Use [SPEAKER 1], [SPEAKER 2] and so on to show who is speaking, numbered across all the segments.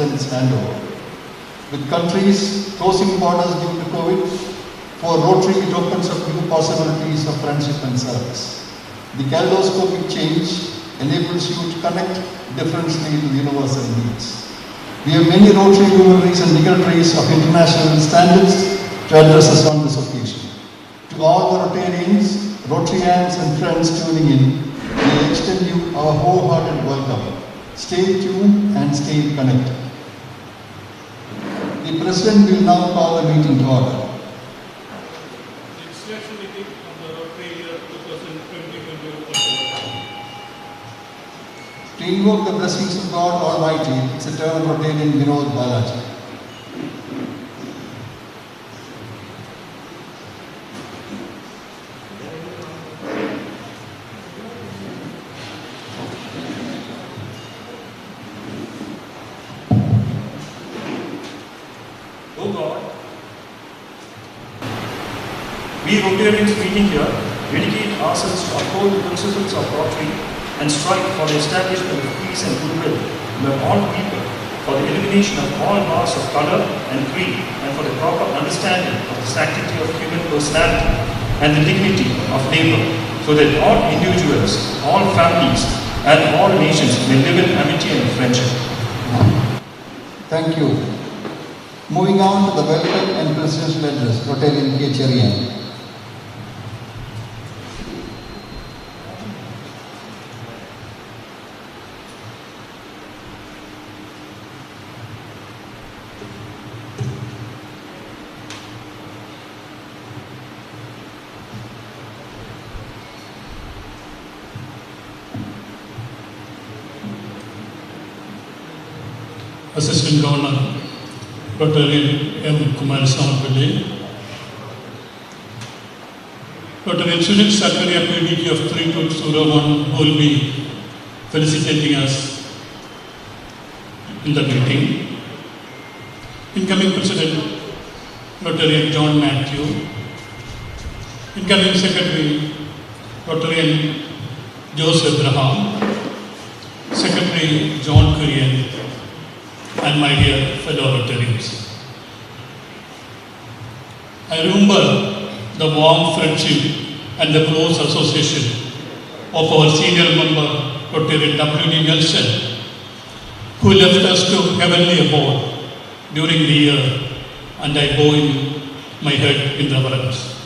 [SPEAKER 1] president's handover. With countries closing borders due to COVID, for Rotary it opens up new possibilities of friendship and service. The kaleidoscopic change enables you to connect differently to universal needs. We have many Rotary luminaries and dignitaries of international standards to address us on this occasion. To all the Rotarians, Rotarians and friends tuning in, we extend you our wholehearted welcome. Stay tuned and stay connected. The President will now call the meeting to order.
[SPEAKER 2] The installation meeting of the Rotary year 2020-21.
[SPEAKER 1] To invoke the blessings of God Almighty, it's a turn of Rotarian Vinod Balaji.
[SPEAKER 3] O God, we Rotarians meeting here dedicate ourselves to uphold the principles of Rotary and strive for the establishment of peace and goodwill among all people, for the elimination of all bars of color and creed, and for the proper understanding of the sanctity of human personality and the dignity of labor, so that all individuals, all families, and all nations may live in amity and friendship.
[SPEAKER 1] Thank you. Moving on to the welcome and presidential address, Rotarian K. Cherian.
[SPEAKER 2] Assistant Governor, Rotarian M. Kumarasamy Pillai, Rotarian Sunil Sakaria, PDG of 3201, who will be felicitating us in the meeting. Incoming President, Rotarian John Matthew. Incoming Secretary, Rotarian Joseph Abraham. Secretary John Kurian, and my dear fellow Rotarians. I remember the warm friendship and the close association of our senior member, Rotarian W.D. Nelson, who left us to heavenly abode during the year, and I bow my head in reverence.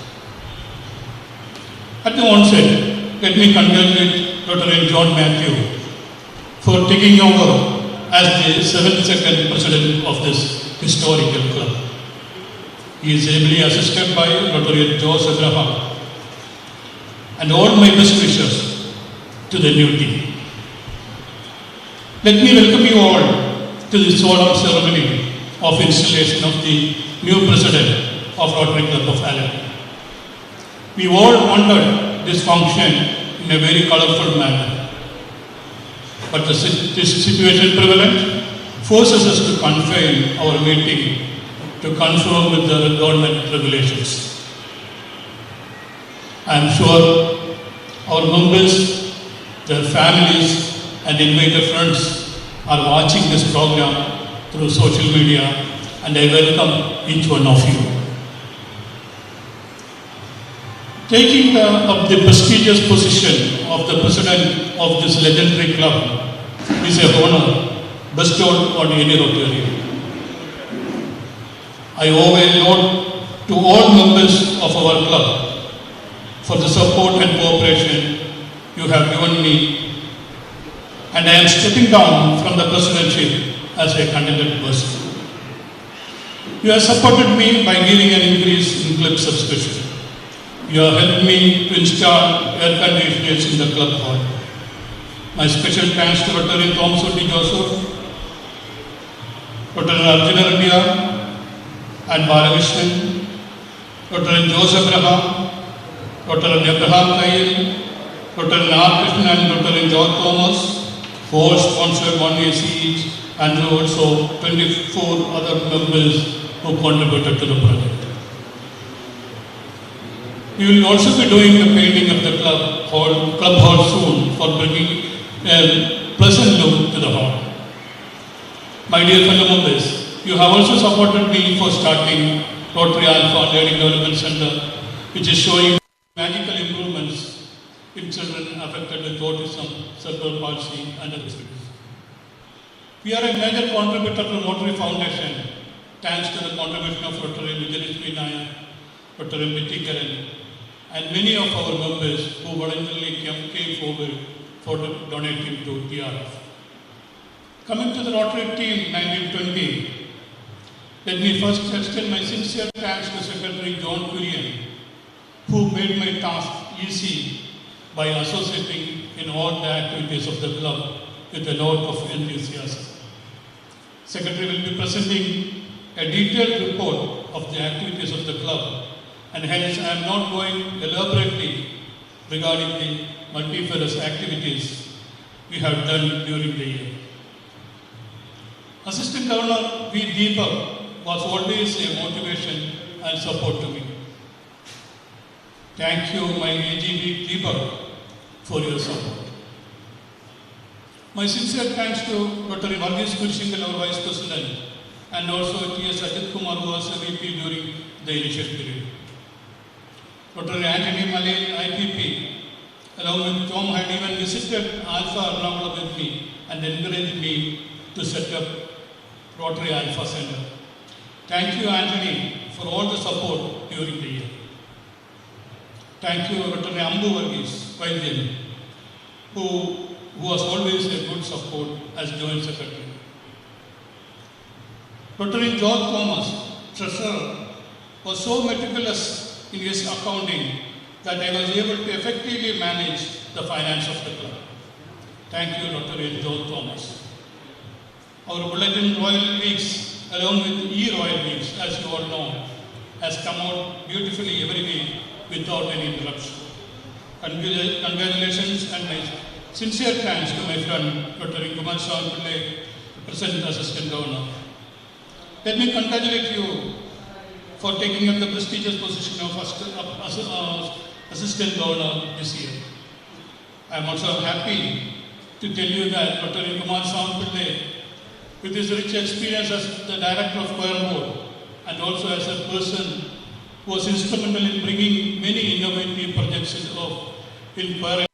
[SPEAKER 2] At the onset, let me congratulate Rotarian John Matthew for taking over as the 72nd president of this historical club. He is ably assisted by Rotarian Joseph Abraham, and all my best wishes to the new team. Let me welcome you all to the solemn ceremony of installation of the new president of Rotary Club of Allen. We all honored this function in a very colorful manner. But this situation prevalent forces us to confine our meeting to conform with the government regulations. I am sure our members, their families, and invited friends are watching this program through social media, and I welcome each one of you. Taking up the prestigious position of the president of this legendary club is a honor bestowed on any Rotarian. I owe a note to all members of our club for the support and cooperation you have given me, and I am stepping down from the presidency as a contented person. You have supported me by giving an increase in club subscription. You have helped me to install air conditioners in the club hall. My special thanks to Rotarian Thomas O. D. Joseph, Rotarian Arjuna Reddy and Balakrishnan, Rotarian Joseph Abraham, Rotarian Abraham Kayil, Rotarian R. Krishnan and Rotarian George Thomas, who all sponsored 1 AC each, and also 24 other members who contributed to the project. We will also be doing the painting of the club hall soon for bringing a pleasant look to the hall. My dear fellow members, you have also supported me for starting Rotary Alpha Learning Development Center, which is showing magical improvements in children affected with autism, cerebral palsy, and other disabilities. We are a major contributor to Rotary Foundation, thanks to the contribution of Rotary Vijayalakshmi Nayak, Rotary Mitikaran, and many of our members who voluntarily came forward for donating to TRF. Coming to the Rotary team 1920, let me first extend my sincere thanks to Secretary John Kurian, who made my task easy by associating in all the activities of the club with a lot of enthusiasm. Secretary will be presenting a detailed report of the activities of the club, and hence I am not going elaborately regarding the multifarious activities we have done during the year. Assistant Governor V. Deepak was always a motivation and support to me. Thank you, my AGV Deepak, for your support. My sincere thanks to Rotary Varghese Kurishingal, our Vice President, and also T.S. Ajit Kumar, who was a VP during the initial period. Rotary Anthony Malay, IPP, along with Tom, had even visited Alpha Ernakulam with me and encouraged me to set up Rotary Alpha Center. Thank you, Anthony, for all the support during the year. Thank you, Rotary Ambu Varghese Vaidyan, who was always a good support as Joint Secretary. Rotary George Thomas, Treasurer, was so meticulous in his accounting that I was able to effectively manage the finance of the club. Thank you, Rotary George Thomas. Our Bulletin Royal Weeks, along with E-Royal Weeks, as you all know, has come out beautifully every week without any interruption. Congratulations and my sincere thanks to my friend Dr. Kumar Sawant Pillai, present Assistant Governor. Let me congratulate you for taking up the prestigious position of Assistant Governor this year. I am also happy to tell you that Dr. Kumar Sawant Pillai, with his rich experience as the Director of Choir Board and also as a person who was instrumental in bringing many innovative projects in choir.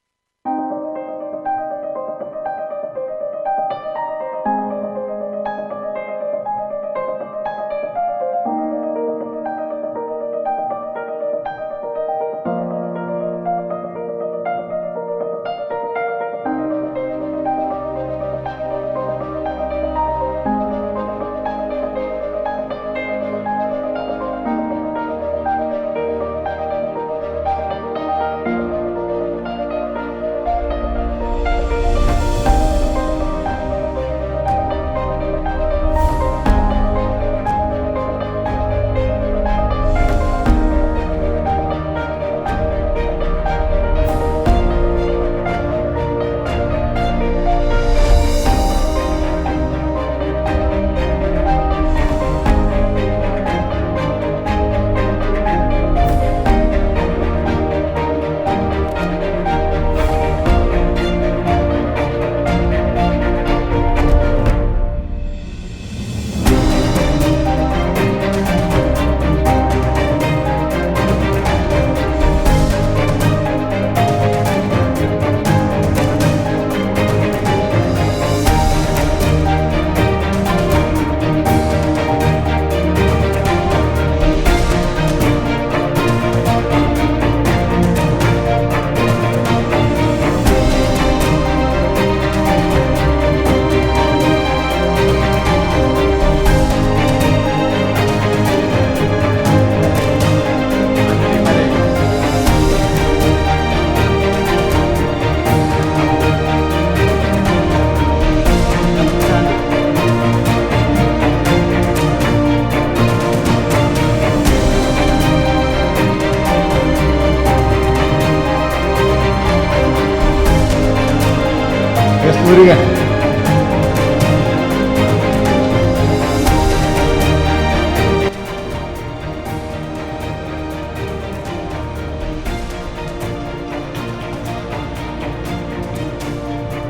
[SPEAKER 4] Murugan.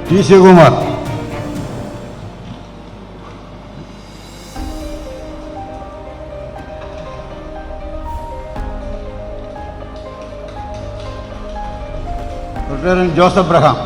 [SPEAKER 4] T. Shivakumar. Rotarian Joseph Braham.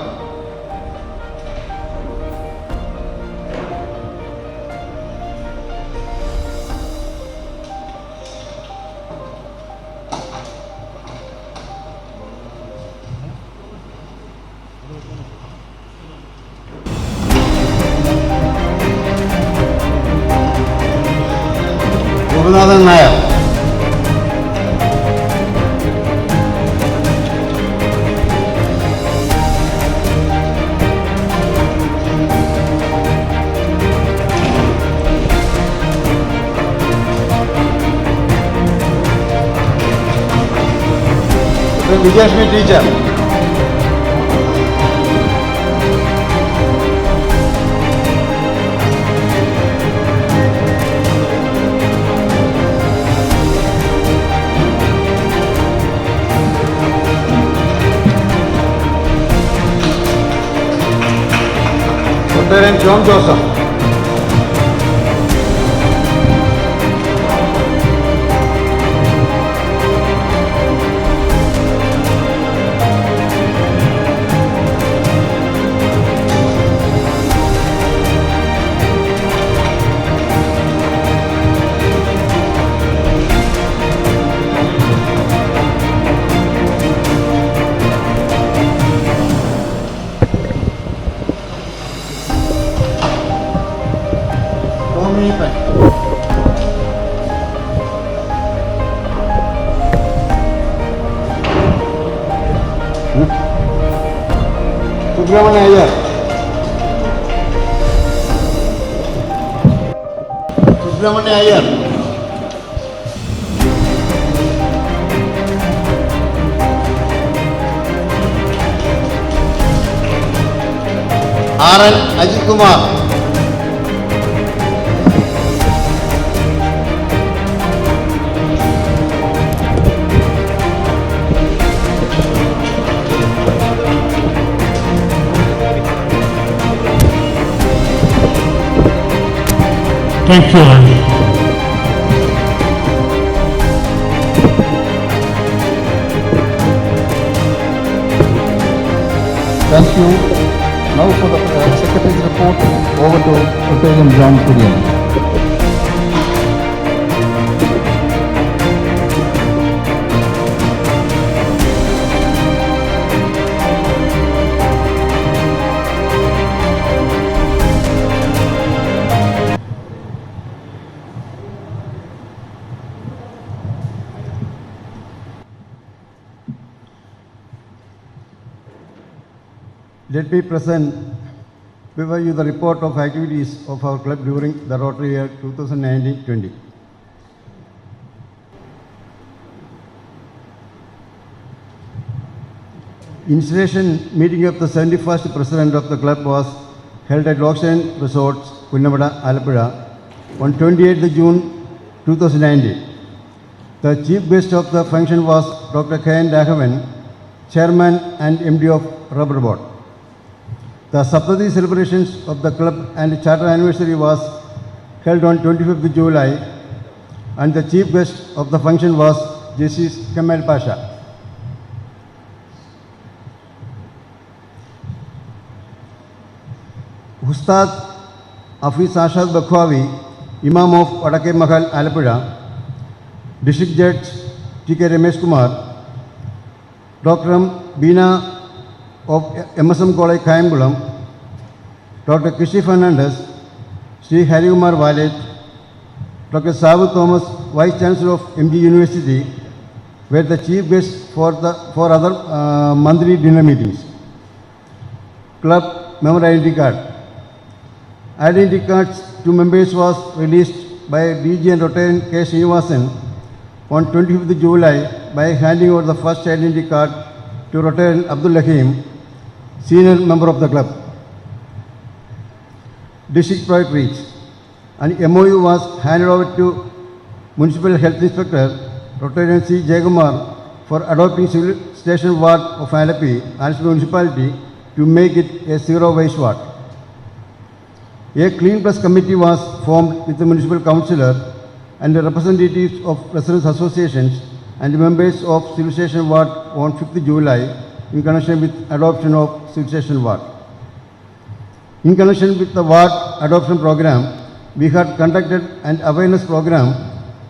[SPEAKER 4] Raghunath Nair. Vijayashmi teacher. Rotarian John Joseph. Tommy Pen. Subramanian Iyer. Subramanian Iyer. R.N. Ajit Kumar.
[SPEAKER 2] Thank you, Andy.
[SPEAKER 1] Thank you. Now for the Secretary's report, over to Rotarian John Kurian.
[SPEAKER 4] Let me present before you the report of activities of our club during the Rotary year 2019-20. Installation meeting of the 71st President of the club was held at Lockside Resorts, Punnamada, Alappuzha on 28th June 2019. The chief guest of the function was Dr. K.N. Raghavan, Chairman and MD of Rubber Board. The Saptati celebrations of the club and charter anniversary was held on 25th July and the chief guest of the function was Justice Kemal Pasha. Ustad Hafiz Ashad Bakhwavi, Imam of Vadake Mahal, Alappuzha, District Judge T.K. Ramesh Kumar, Dr. M. Beena of MSM College, Kayamkulam, Dr. Kishi Fernandez, Sri Hari Kumar Valet, Dr. Sabu Thomas, Vice Chancellor of MG University, were the chief guests for other monthly dinner meetings. Club member identity card. Identity cards to members was released by DG and Rotarian K. Srinivasan on 25th July by handing over the first identity card to Rotarian Abdul Hakim, senior member of the club. District Project Reach. An MOU was handed over to Municipal Health Inspector Rotarian C. Jayagumar for adopting civil station ward of Alapi, Alapi Municipality, to make it a zero waste ward. A Clean Plus committee was formed with the municipal councillor and the representatives of residents associations and members of civil station ward on 5th July in connection with adoption of civilization ward. In connection with the ward adoption program, we had conducted an awareness program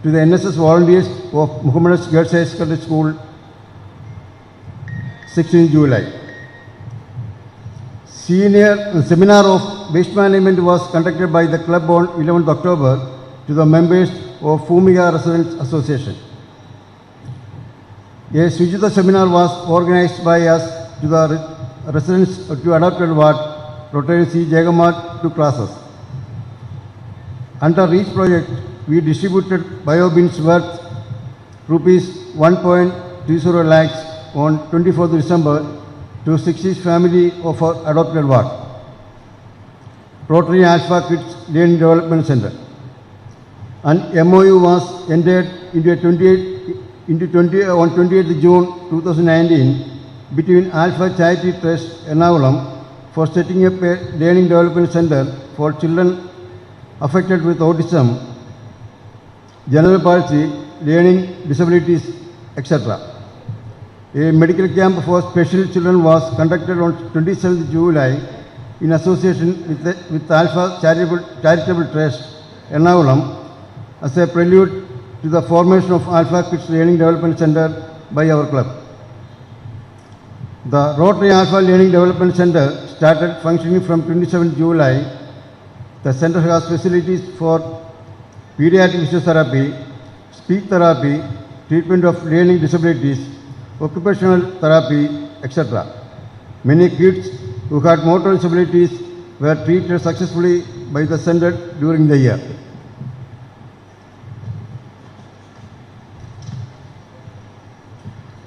[SPEAKER 4] to the NSS volunteers of Muhammad Girls High Secondary School, 16 July. Seminar of waste management was conducted by the club on 11th October to the members of Fumiga Residents Association. A Sujita seminar was organized by us to the residents to adopted ward, Rotary C. Jagamat, 2 classes. Under each project, we distributed bio-bins worth rupees 1.20 lakhs on 24th December to 60 family of our adopted ward, Rotary Alpha Kids Learning Development Center. An MOU was entered into on 28th June 2019 between Alpha Charity Trust Ernakulam for setting up a learning development center for children affected with autism, cerebral palsy, learning disabilities, etc. A medical camp for special children was conducted on 27th July in association with Alpha Charitable Trust Ernakulam as a prelude to the formation of Alpha Kids Learning Development Center by our club. The Rotary Alpha Learning Development Center started functioning from 27th July. The center has facilities for pediatric physiotherapy, speech therapy, treatment of learning disabilities, occupational therapy, etc. Many kids who had motor disabilities were treated successfully by the center during the year.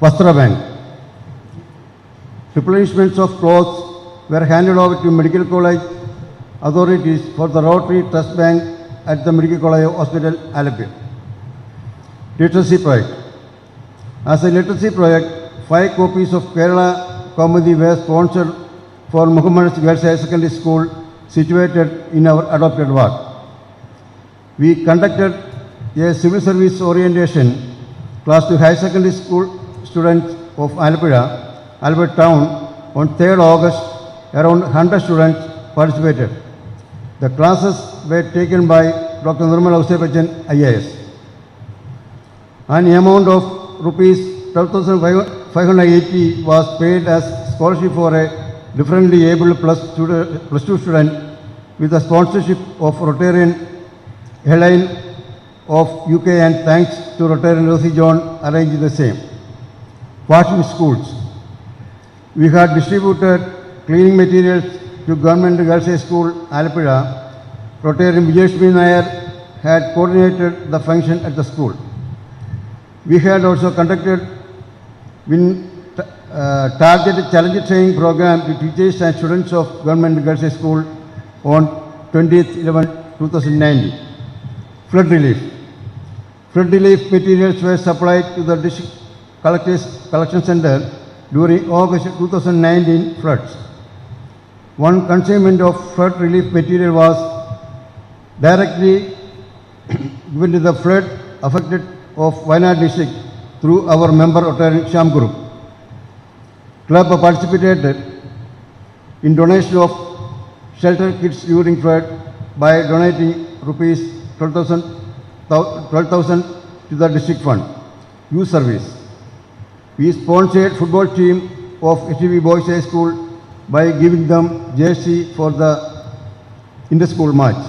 [SPEAKER 4] Vastra Bank. Replenishments of clothes were handed over to Medical College authorities for the Rotary Trust Bank at the Medical College Hospital, Alappuzha. Literacy project. As a literacy project, 5 copies of Kerala Kaumudi were sponsored for Muhammad Girls High Secondary School situated in our adopted ward. We conducted a civil service orientation class to high secondary school students of Alappuzha, Albert Town on 3rd August. Around 100 students participated. The classes were taken by Dr. Nirmal Ausebachan, IAS. An amount of rupees 12,580 was paid as scholarship for a differently able plus 2 student with the sponsorship of Rotarian Helene of UK, and thanks to Rotarian Rosie John arranged the same. Washing schools. We had distributed cleaning materials to Government Girls High School, Alappuzha. Rotarian Vijayashmi Nair had coordinated the function at the school. We had also conducted targeted challenge training program to teachers and students of Government Girls High School on 20th 11/2019. Flood relief. Flood relief materials were supplied to the district collection center during August 2019 floods. One consignment of flood relief material was directly given to the flood affected of Wayanad district through our member Rotarian Sham Group. Club participated in donation of shelter kits during flood by donating rupees 12,000 to the district fund. Youth service. We sponsored football team of HTV Boys High School by giving them jersey for the inter-school match.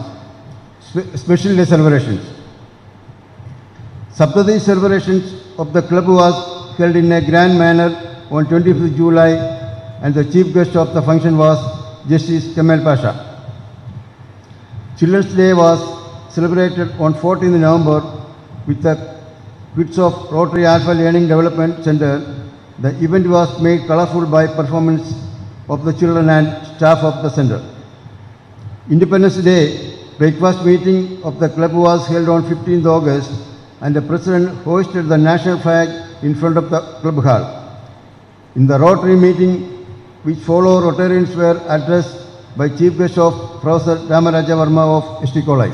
[SPEAKER 4] Special day celebrations. Saptadi celebrations of the club was held in a grand manner on 25th July, and the chief guest of the function was Justice Kemal Pasha. Children's Day was celebrated on 14th November with the kids of Rotary Alpha Learning Development Center. The event was made colorful by performance of the children and staff of the center. Independence Day breakfast meeting of the club was held on 15th August, and the president hoisted the national flag in front of the club hall. In the Rotary meeting, which followed, Rotarians were addressed by chief guest of Professor Ramaraja Verma of ST College.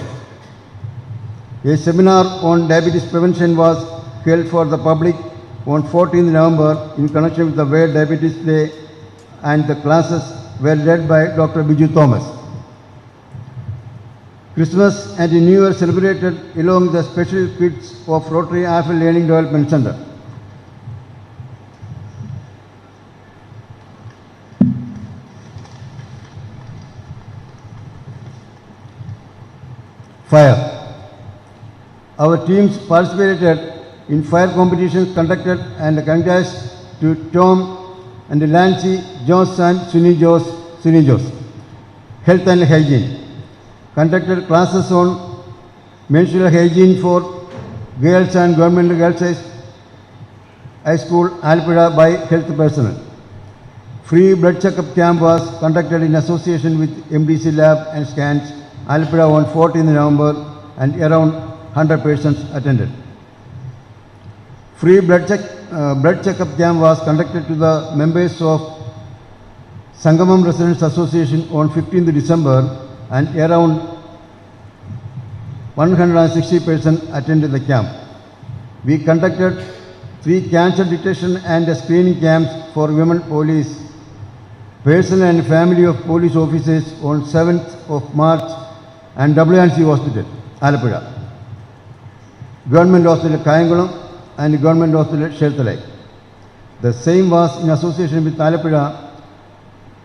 [SPEAKER 4] A seminar on diabetes prevention was held for the public on 14th November in connection with the World Diabetes Day, and the classes were led by Dr. Biju Thomas. Christmas and New Year celebrated along the special kids of Rotary After Learning Development Center. Fire. Our teams participated in fire competitions conducted, and congrats to Tom and Lancy, Joss and Sunny Jos. Health and hygiene. Conducted classes on menstrual hygiene for girls and Government Girls High School, Alpida by health personnel. Free blood checkup camp was conducted in association with MDC Lab and Scans, Alpida on 14th November, and around 100 persons attended. Free blood checkup camp was conducted to the members of Sangamam Residents Association on 15th December, and around 160 persons attended the camp. We conducted 3 cancer detection and screening camps for women police, personnel and family of police officers on 7th of March, and WNC Hospital, Alapura, Government Hospital Kayangulam, and Government Hospital Sheltalai. The same was in association with Alapura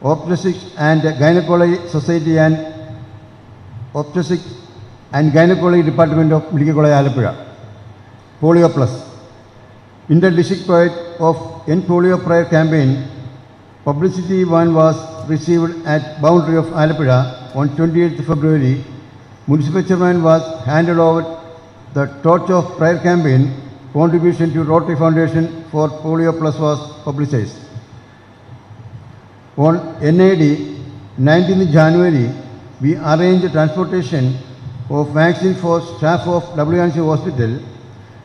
[SPEAKER 4] Obstetrics and Gynecology Society and Obstetrics and Gynecology Department of Medical College Alapura. Polio Plus. Inter-district project of End Polio Prayer campaign. Publicity one was received at boundary of Alapura on 28th February. Municipal chairman was handed over the torch of prayer campaign. Contribution to Rotary Foundation for Polio Plus was publicized. On NAD, 19th January, we arranged transportation of vaccine for staff of WNC Hospital.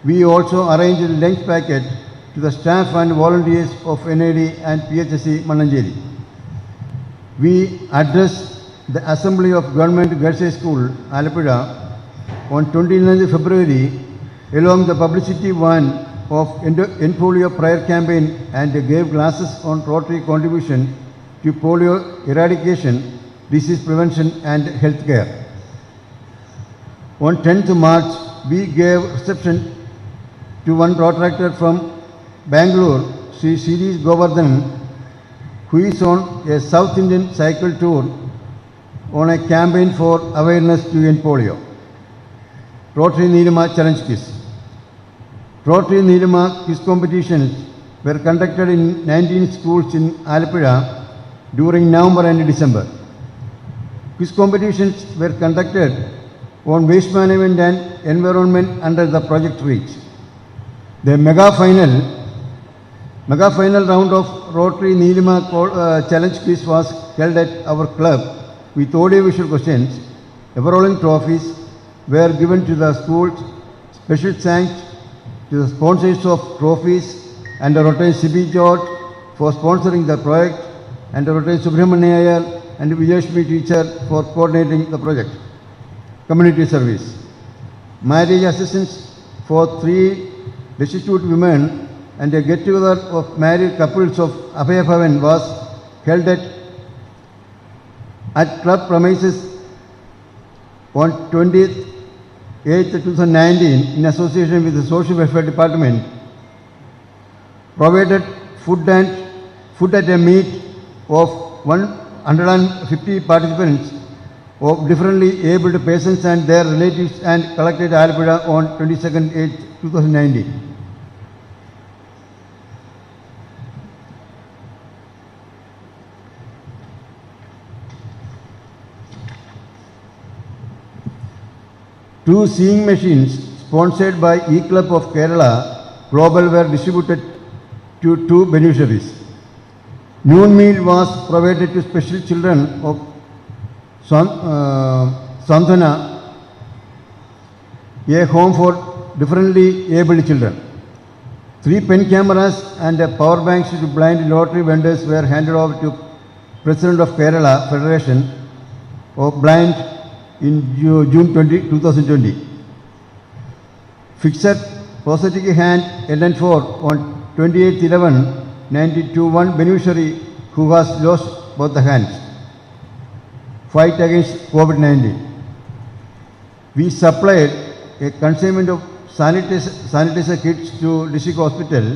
[SPEAKER 4] We also arranged a lunch packet to the staff and volunteers of NAD and PHSC Mananjeri. We addressed the Assembly of Government Girls High School, Alapura, on 29th February along the publicity one of End Polio Prayer campaign, and gave classes on Rotary contribution to polio eradication, disease prevention and health care. On 10th March, we gave reception to one protractor from Bangalore, Sri Siris Govardhan, who is on a South Indian cycle tour on a campaign for awareness to end polio. Rotary Nilima Challenge Quiz. Rotary Nilima quiz competitions were conducted in 19 schools in Alapura during November and December. Quiz competitions were conducted on waste management and environment under the Project REACH. The mega final round of Rotary Nilima Challenge Quiz was held at our club with audio-visual questions. Overall trophies were given to the schools. Special thanks to the sponsors of trophies and the Rotary CB George for sponsoring the project, and the Rotary Subramania Iyer and Vijayashmi teacher for coordinating the project. Community service. Marriage assistance for 3 destitute women and a get-together of married couples of Abhaya Bhavan was held at club premises on 20th 8th 2019 in association with the Social Welfare Department. Provided food at a meet of 150 participants of differently abled persons and their relatives, and collected Alapura on 22nd 8th 2019. Two seeing machines sponsored by E-Club of Kerala Global were distributed to 2 beneficiaries. Noon meal was provided to special children of Sandhana, a home for differently abled children. 3 pen cameras and power banks to blind lottery vendors were handed over to President of Kerala Federation of Blind in June 2020. Fixed prosthetic hand LN4 on 28/11/92 one beneficiary who has lost both the hands. Fight against COVID-19. We supplied a consignment of sanitizer kits to district hospital,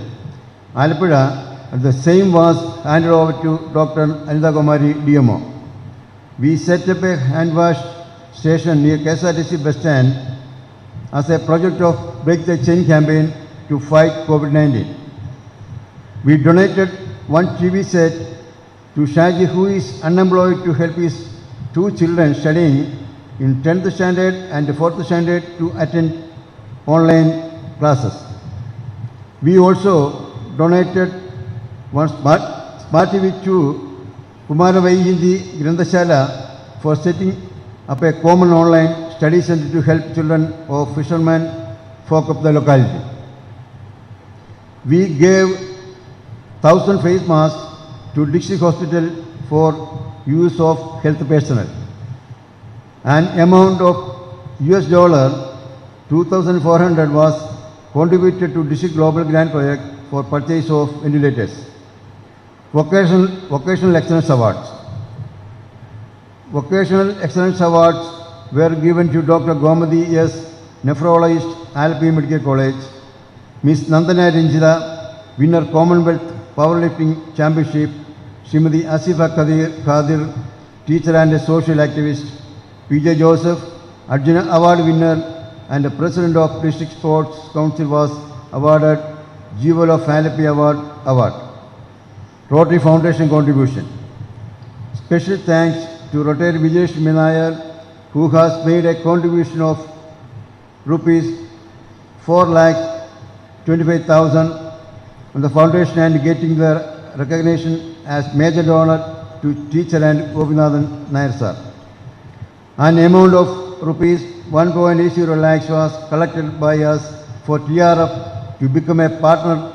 [SPEAKER 4] Alappuzha, and the same was handed over to Dr. Anitha Kumari, DMO. We set up a hand wash station near KSRTC bus stand as a project of Break the Chain campaign to fight COVID-19. We donated one TV set to Shaji, who is unemployed, to help his two children studying in 10th standard and 4th standard to attend online classes. We also donated one smart TV to Kumaravaiyindi Grandashala for setting up a common online study center to help children of fishermen folk of the locality. We gave 1,000 face masks to district hospital for use of health personnel. An amount of $2,400 was contributed to district global grant project for purchase of ventilators. Vocational Excellence Awards. Vocational Excellence Awards were given to Dr. Gomadi S., nephrologist, Alpi Medical College, Ms. Nandana Ranjita, winner Commonwealth Powerlifting Championship, Srimati Asifa Khadir, teacher and a social activist, P.J. Joseph, Arjuna Award winner and the President of District Sports Council, was awarded Jewel of Alpi Award. Rotary Foundation contribution. Special thanks to Rotary Vijesh Minayar, who has made a contribution of rupees 4,25,000 on the foundation and getting the recognition as major donor to teacher and Gopinathan Nair sir. An amount of rupees 1.80 lakhs was collected by us for TRF to become a partner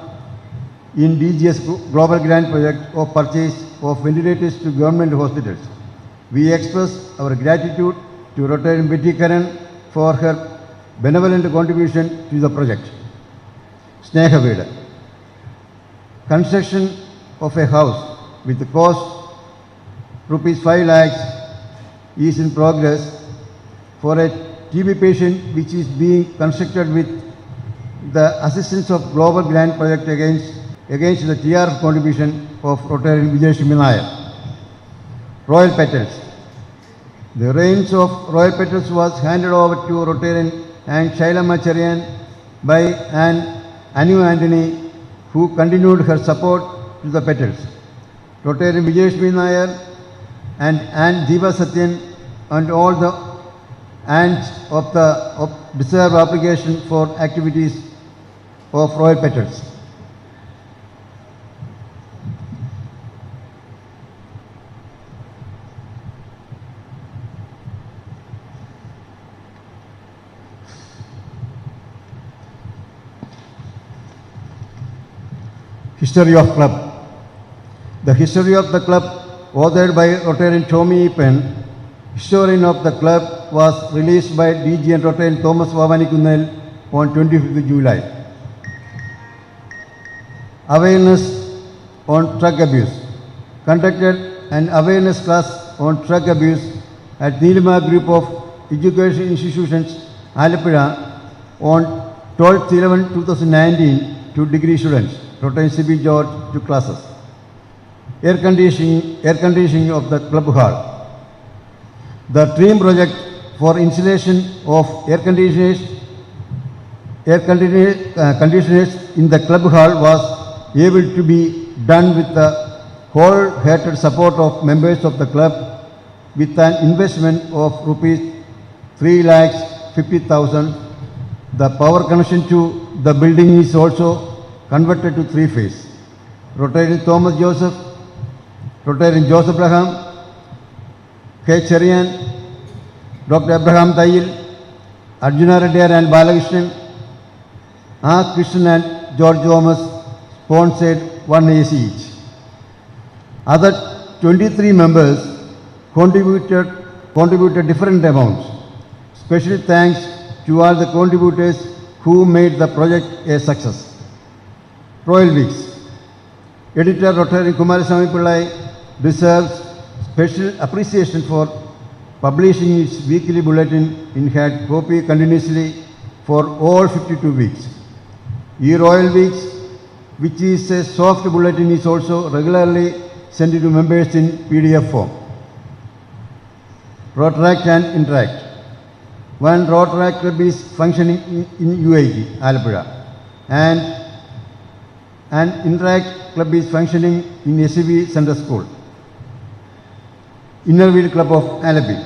[SPEAKER 4] in DGS Global Grant Project of purchase of ventilators to government hospitals. We express our gratitude to Rotarian Betty Karan for her benevolent contribution to the project. Snehaveda. Construction of a house with the cost rupees 5 lakhs is in progress for a TB patient which is being constructed with the assistance of Global Grant Project against the TRF contribution of Rotarian Vijesh Minayar. Royal Petals. The reins of Royal Petals was handed over to Rotarian and Shailama Cherian by Anu Anthony, who continued her support to the Petals. Rotarian Vijesh Minayar and Diva Satyan and all the ants of deserve application for activities of Royal Petals. History of Club. The history of the club, authored by Rotarian Tommy Penn, historian of the club, was released by DG and Rotarian Thomas Vavanikunnel on 25th July. Awareness on drug abuse. Conducted an awareness class on drug abuse at Nilima Group of Education Institutions, Alappuzha, on 12/11/2019 to degree students. Rotarian C.B. George to classes. Air conditioning of the club hall. The dream project for installation of air conditioners in the club hall was able to be done with the wholehearted support of members of the club with an investment of rupees 3,50,000. The power connection to the building is also converted to 3-phase. Rotarian Thomas Joseph, Rotarian Joseph Abraham, K. Cherian, Dr. Abraham Tayil, Arjuna Reddy and Balakrishnan, R. Krishnan and George Thomas sponsored 1 AC each. Other 23 members contributed different amounts. Special thanks to all the contributors who made the project a success. Royal Weeks. Editor Rotary Kumarasamy Pillai deserves special appreciation for publishing its weekly bulletin in hard copy continuously for all 52 weeks. Royal Weeks, which is a soft bulletin, is also regularly sent to members in PDF form. Rotaract and Interact. One Rotaract club is functioning in UIT, Alappuzha, and an Interact club is functioning in SCV Central School. Innerville Club of Alleppey.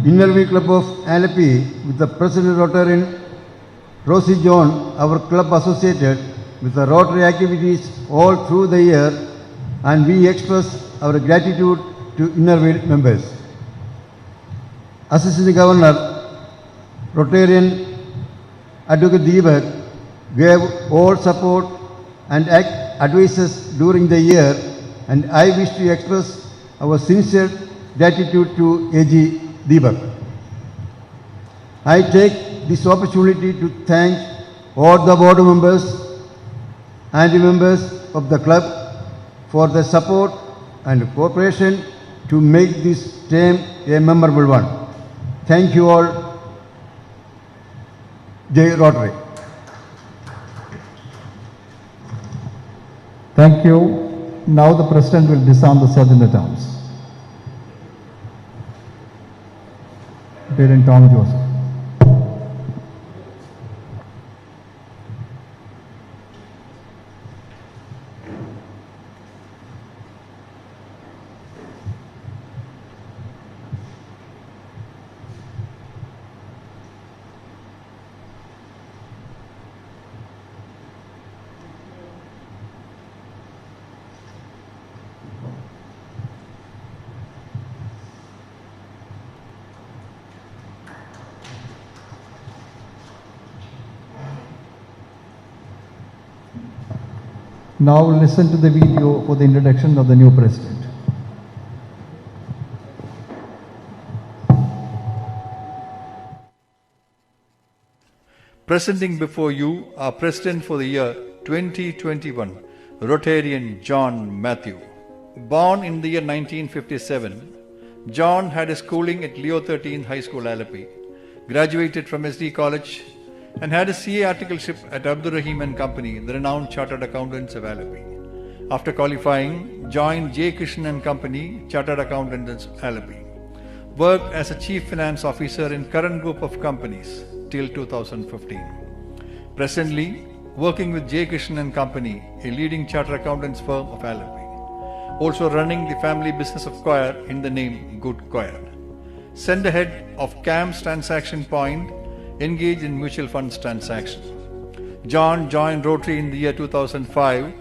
[SPEAKER 4] Innerville Club of Alleppey, with the President Rotarian Rosie John, our club associated with the Rotary activities all through the year, and we express our gratitude to Innerville members. Assistant Governor Rotarian Advocate Deepak gave all support and advices during the year, and I wish to express our sincere gratitude to AG Deepak. I take this opportunity to thank all the board members and members of the club for the support and cooperation to make this term a memorable one. Thank you all. Jai Rotary.
[SPEAKER 5] Thank you. Now the President will disarm the Sergeant at Arms. Lieutenant Tom Joseph. Now listen to the video for the introduction of the new President.
[SPEAKER 6] Presenting before you our President for the year 2021, Rotarian John Matthew. Born in the year 1957, John had his schooling at Leo 13 High School, Alleppey, graduated from SD College, and had a CA articleship at Abdur Rahim and Company, the renowned chartered accountants of Alleppey. After qualifying, joined J. Krishnan and Company, chartered accountants of Alleppey. Worked as a chief finance officer in current group of companies till 2015. Presently, working with J. Krishnan and Company, a leading chartered accountants firm of Alleppey. Also running the family business of Choir in the name Good Choir. Center head of CAMS Transaction Point, engaged in mutual funds transaction. John joined Rotary in the year 2005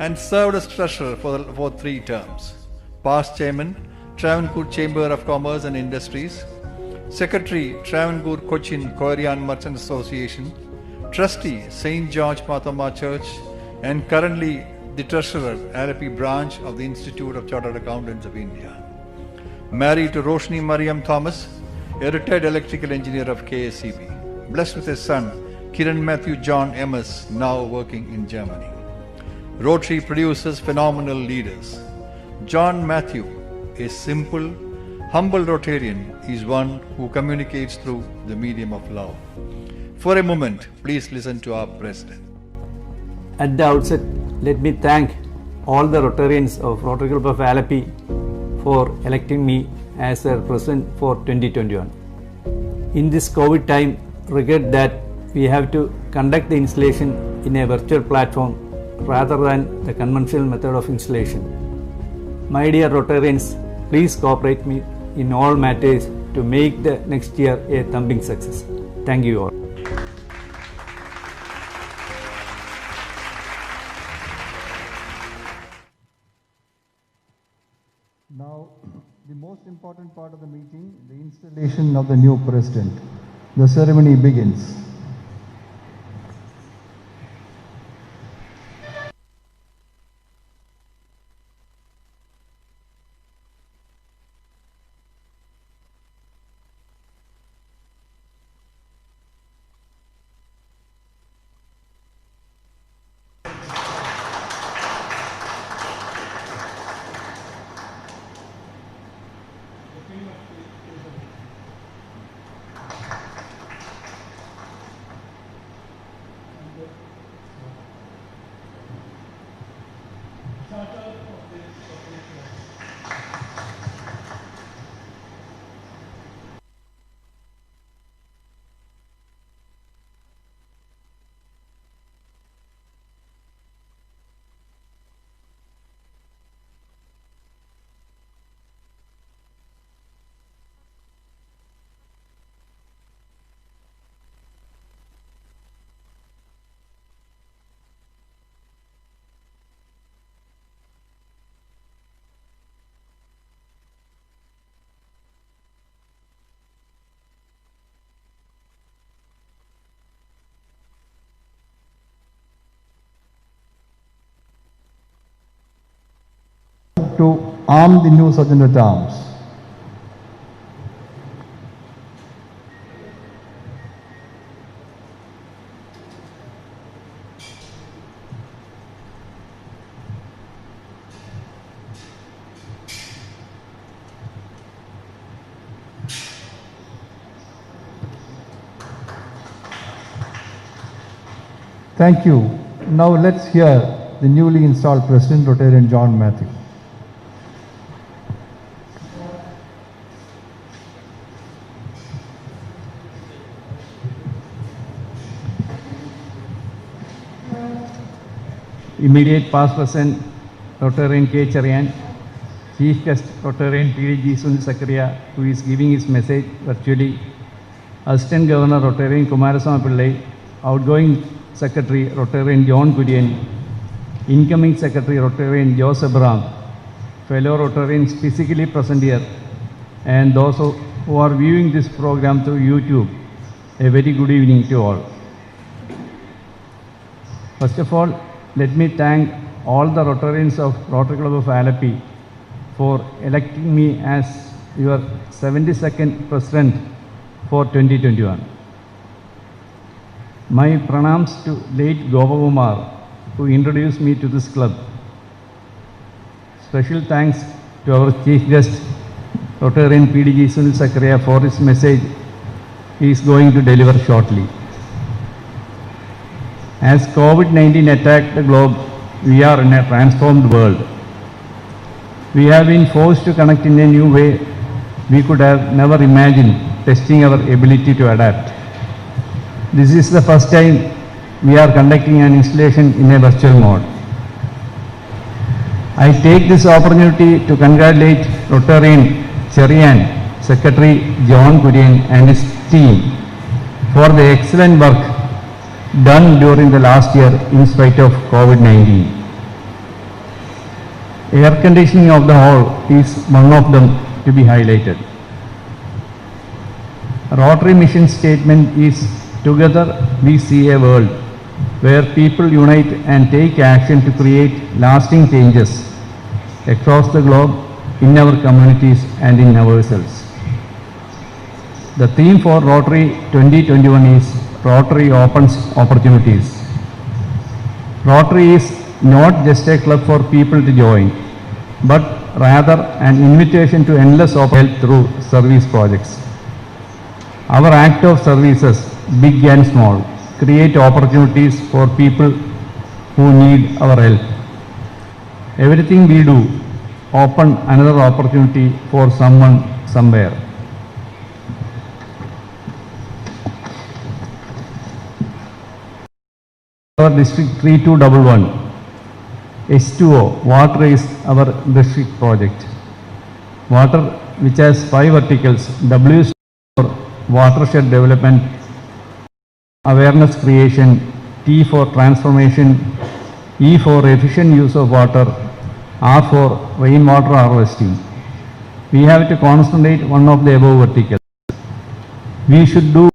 [SPEAKER 6] and served as treasurer for 3 terms. Past chairman, Travancore Chamber of Commerce and Industries, secretary, Travancore Cochin Korean Merchant Association, trustee, St. George Mathoma Church, and currently the treasurer, Alleppey branch of the Institute of Chartered Accountants of India. Married to Roshni Mariam Thomas, a retired electrical engineer of KSCB. Blessed with a son, Kiran Matthew John MS, now working in Germany. Rotary produces phenomenal leaders. John Matthew, a simple, humble Rotarian, is one who communicates through the medium of love. For a moment, please listen to our President.
[SPEAKER 7] At the outset, let me thank all the Rotarians of Rotary Club of Alleppey for electing me as their President for 2021. In this COVID time, regret that we have to conduct the installation in a virtual platform rather than the conventional method of installation. My dear Rotarians, please cooperate me in all matters to make the next year a thumping success. Thank you all.
[SPEAKER 5] Now, the most important part of the meeting, the installation of the new President. The ceremony begins. to arm the new Sergeant at Arms. Thank you. Now let's hear the newly installed President, Rotarian John Matthew.
[SPEAKER 7] Immediate past present Rotarian K. Cherian, Chief Guest Rotarian P.D.G. Sunil Sakaria, who is giving his message virtually, Assistant Governor Rotarian Kumaraswamy Pillai, outgoing Secretary Rotarian John Kurian, incoming Secretary Rotarian Joseph Abraham, fellow Rotarians physically present here, and those who are viewing this program through YouTube, a very good evening to all. First of all, let me thank all the Rotarians of Rotary Club of Alleppey for electing me as your 72nd President for 2021. My pranams to late Gopakumar, who introduced me to this club. Special thanks to our Chief Guest, Rotarian P.D.G. Sunil Sakaria, for his message he is going to deliver shortly. As COVID-19 attacked the globe, we are in a transformed world. We have been forced to connect in a new way we could have never imagined, testing our ability to adapt. This is the first time we are conducting an installation in a virtual mode. I take this opportunity to congratulate Rotarian Cherian, Secretary John Kurian and his team for the excellent work done during the last year in spite of COVID-19. Air conditioning of the hall is one of them to be highlighted. Rotary mission statement is, together we see a world where people unite and take action to create lasting changes across the globe, in our communities and in ourselves. The theme for Rotary 2021 is Rotary Opens Opportunities. Rotary is not just a club for people to join, but rather an invitation to endless help through service projects. Our act of services, big and small, create opportunities for people who need our help. Everything we do open another opportunity for someone somewhere. Our district 3211, H2O, water is our district project. Water, which has 5 verticals, W for watershed development, awareness creation, T for transformation, E for efficient use of water, R for rainwater harvesting. We have to concentrate one of the above verticals. We should do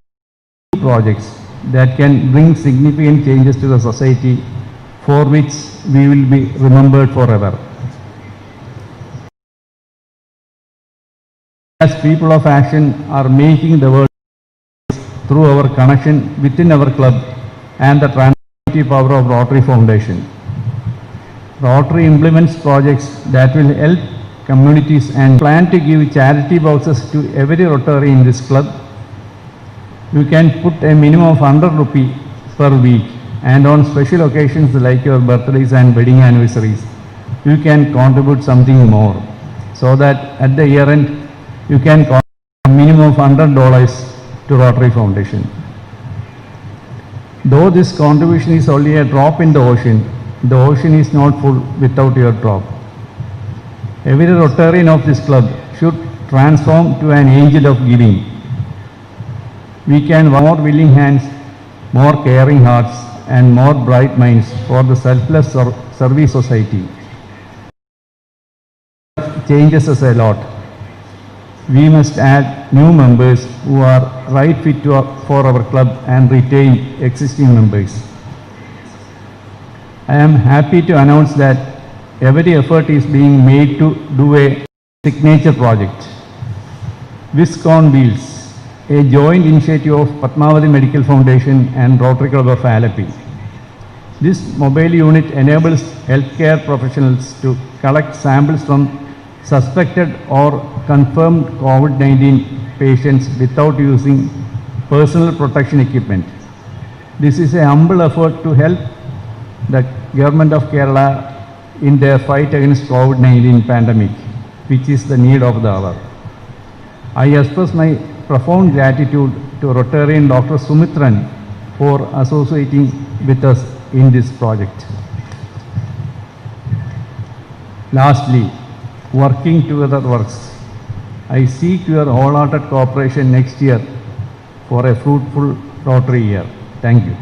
[SPEAKER 7] projects that can bring significant changes to the society, for which we will be remembered forever. As people of action are making the world through our connection within our club and the transformative power of Rotary Foundation. Rotary implements projects that will help communities and plan to give charity boxes to every Rotary in this club. You can put a minimum of 100 rupees per week, and on special occasions like your birthdays and wedding anniversaries, you can contribute something more, so that at the year end, you can contribute a minimum of $100 to Rotary Foundation. Though this contribution is only a drop in the ocean is not full without your drop. Every Rotarian of this club should transform to an angel of giving. We can more willing hands, more caring hearts, and more bright minds for the selfless service society. Changes us a lot. We must add new members who are right fit for our club and retain existing members. I am happy to announce that
[SPEAKER 8] every effort is being made to do a signature project. Whisk on Wheels, a joint initiative of Padmavati Medical Foundation and Rotary Club of Alleppey. This mobile unit enables healthcare professionals to collect samples from suspected or confirmed COVID-19 patients without using personal protection equipment. This is a humble effort to help the Government of Kerala in their fight against COVID-19 pandemic, which is the need of the hour. I express my profound gratitude to Rotarian Dr. Sumitran for associating with us in this project. Lastly, working together works. I seek your wholehearted cooperation next year for a fruitful Rotary year. Thank you.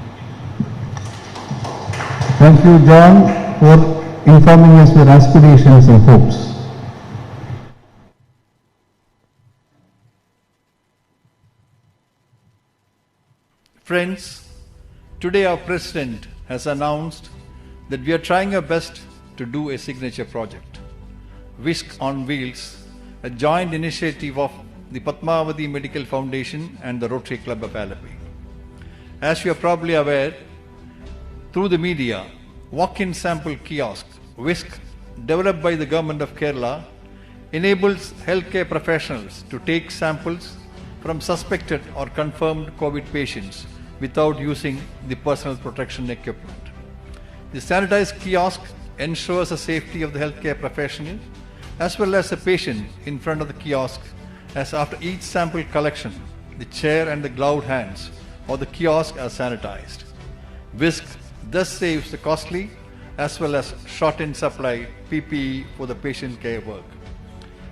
[SPEAKER 5] Thank you, John, for informing us your aspirations and hopes.
[SPEAKER 6] Friends, today our President has announced that we are trying our best to do a signature project. Whisk on Wheels, a joint initiative of the Padmavati Medical Foundation and the Rotary Club of Alleppey. As you are probably aware, through the media, walk-in sample kiosk, Whisk, developed by the Government of Kerala, enables healthcare professionals to take samples from suspected or confirmed COVID patients without using the personal protection equipment. The sanitized kiosk ensures the safety of the healthcare professional as well as the patient in front of the kiosk, as after each sample collection, the chair and the gloved hands or the kiosk are sanitized. Whisk thus saves the costly as well as short in supply PPE for the patient care work.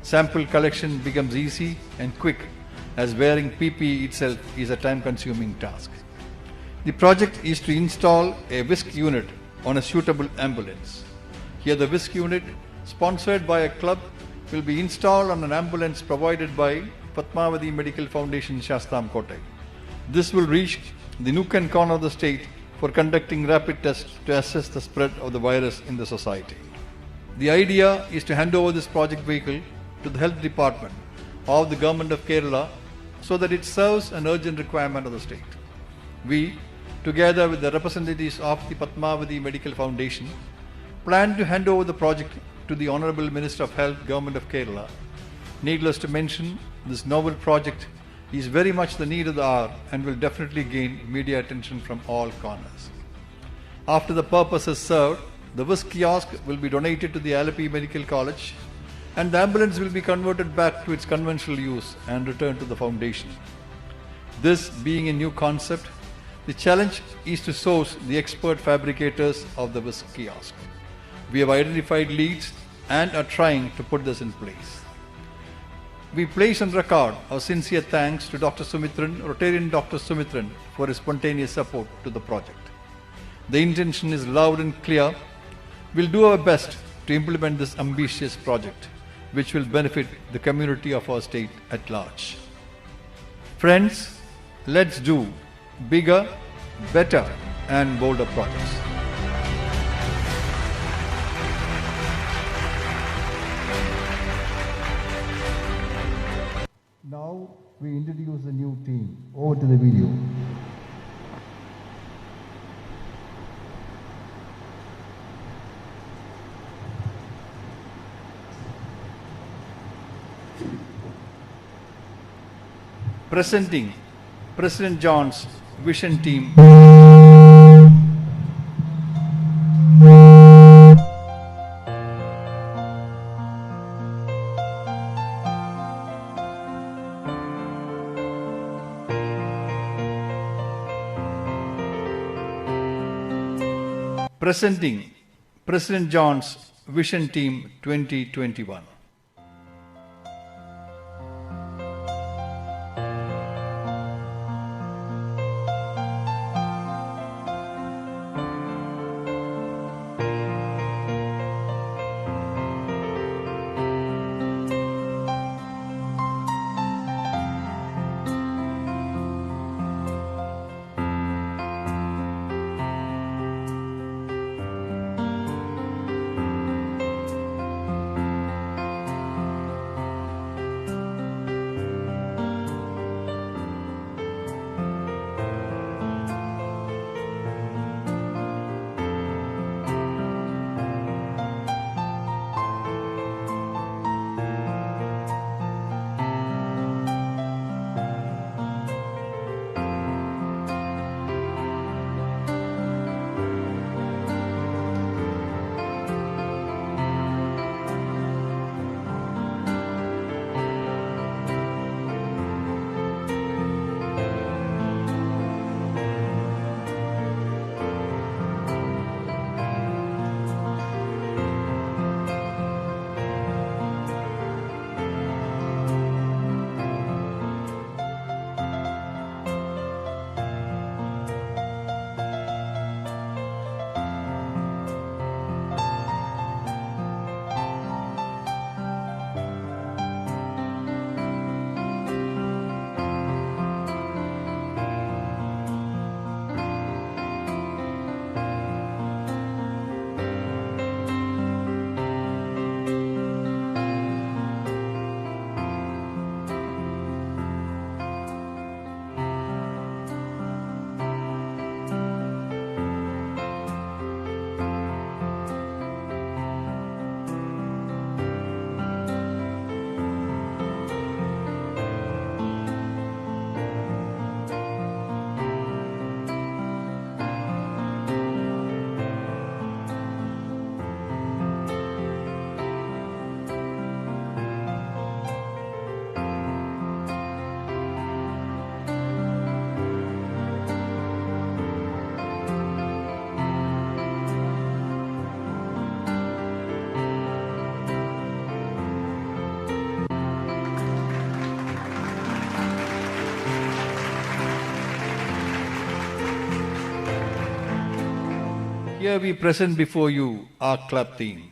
[SPEAKER 6] Sample collection becomes easy and quick, as wearing PPE itself is a time-consuming task. The project is to install a Whisk unit on a suitable ambulance. Here the Whisk unit, sponsored by a club, will be installed on an ambulance provided by Padmavati Medical Foundation, Shastam Kotai. This will reach the nook and corner of the state for conducting rapid tests to assess the spread of the virus in the society. The idea is to hand over this project vehicle to the Health Department of the Government of Kerala so that it serves an urgent requirement of the state. We, together with the representatives of the Padmavati Medical Foundation, plan to hand over the project to the Honorable Minister of Health, Government of Kerala. Needless to mention, this novel project is very much the need of the hour and will definitely gain media attention from all corners. After the purpose is served, the Whisk kiosk will be donated to the Alleppey Medical College and the ambulance will be converted back to its conventional use and returned to the foundation. This being a new concept, the challenge is to source the expert fabricators of the Whisk kiosk. We have identified leads and are trying to put this in place. We place on record our sincere thanks to Dr. Sumitran, Rotarian Dr. Sumitran, for his spontaneous support to the project. The intention is loud and clear. We'll do our best to implement this ambitious project, which will benefit the community of our state at large. Friends, let's do bigger, better and bolder projects.
[SPEAKER 5] Now we introduce the new team. Over to the video.
[SPEAKER 6] Presenting President John's Vision Team. Presenting President John's Vision Team 2021. Here we present before you our club theme.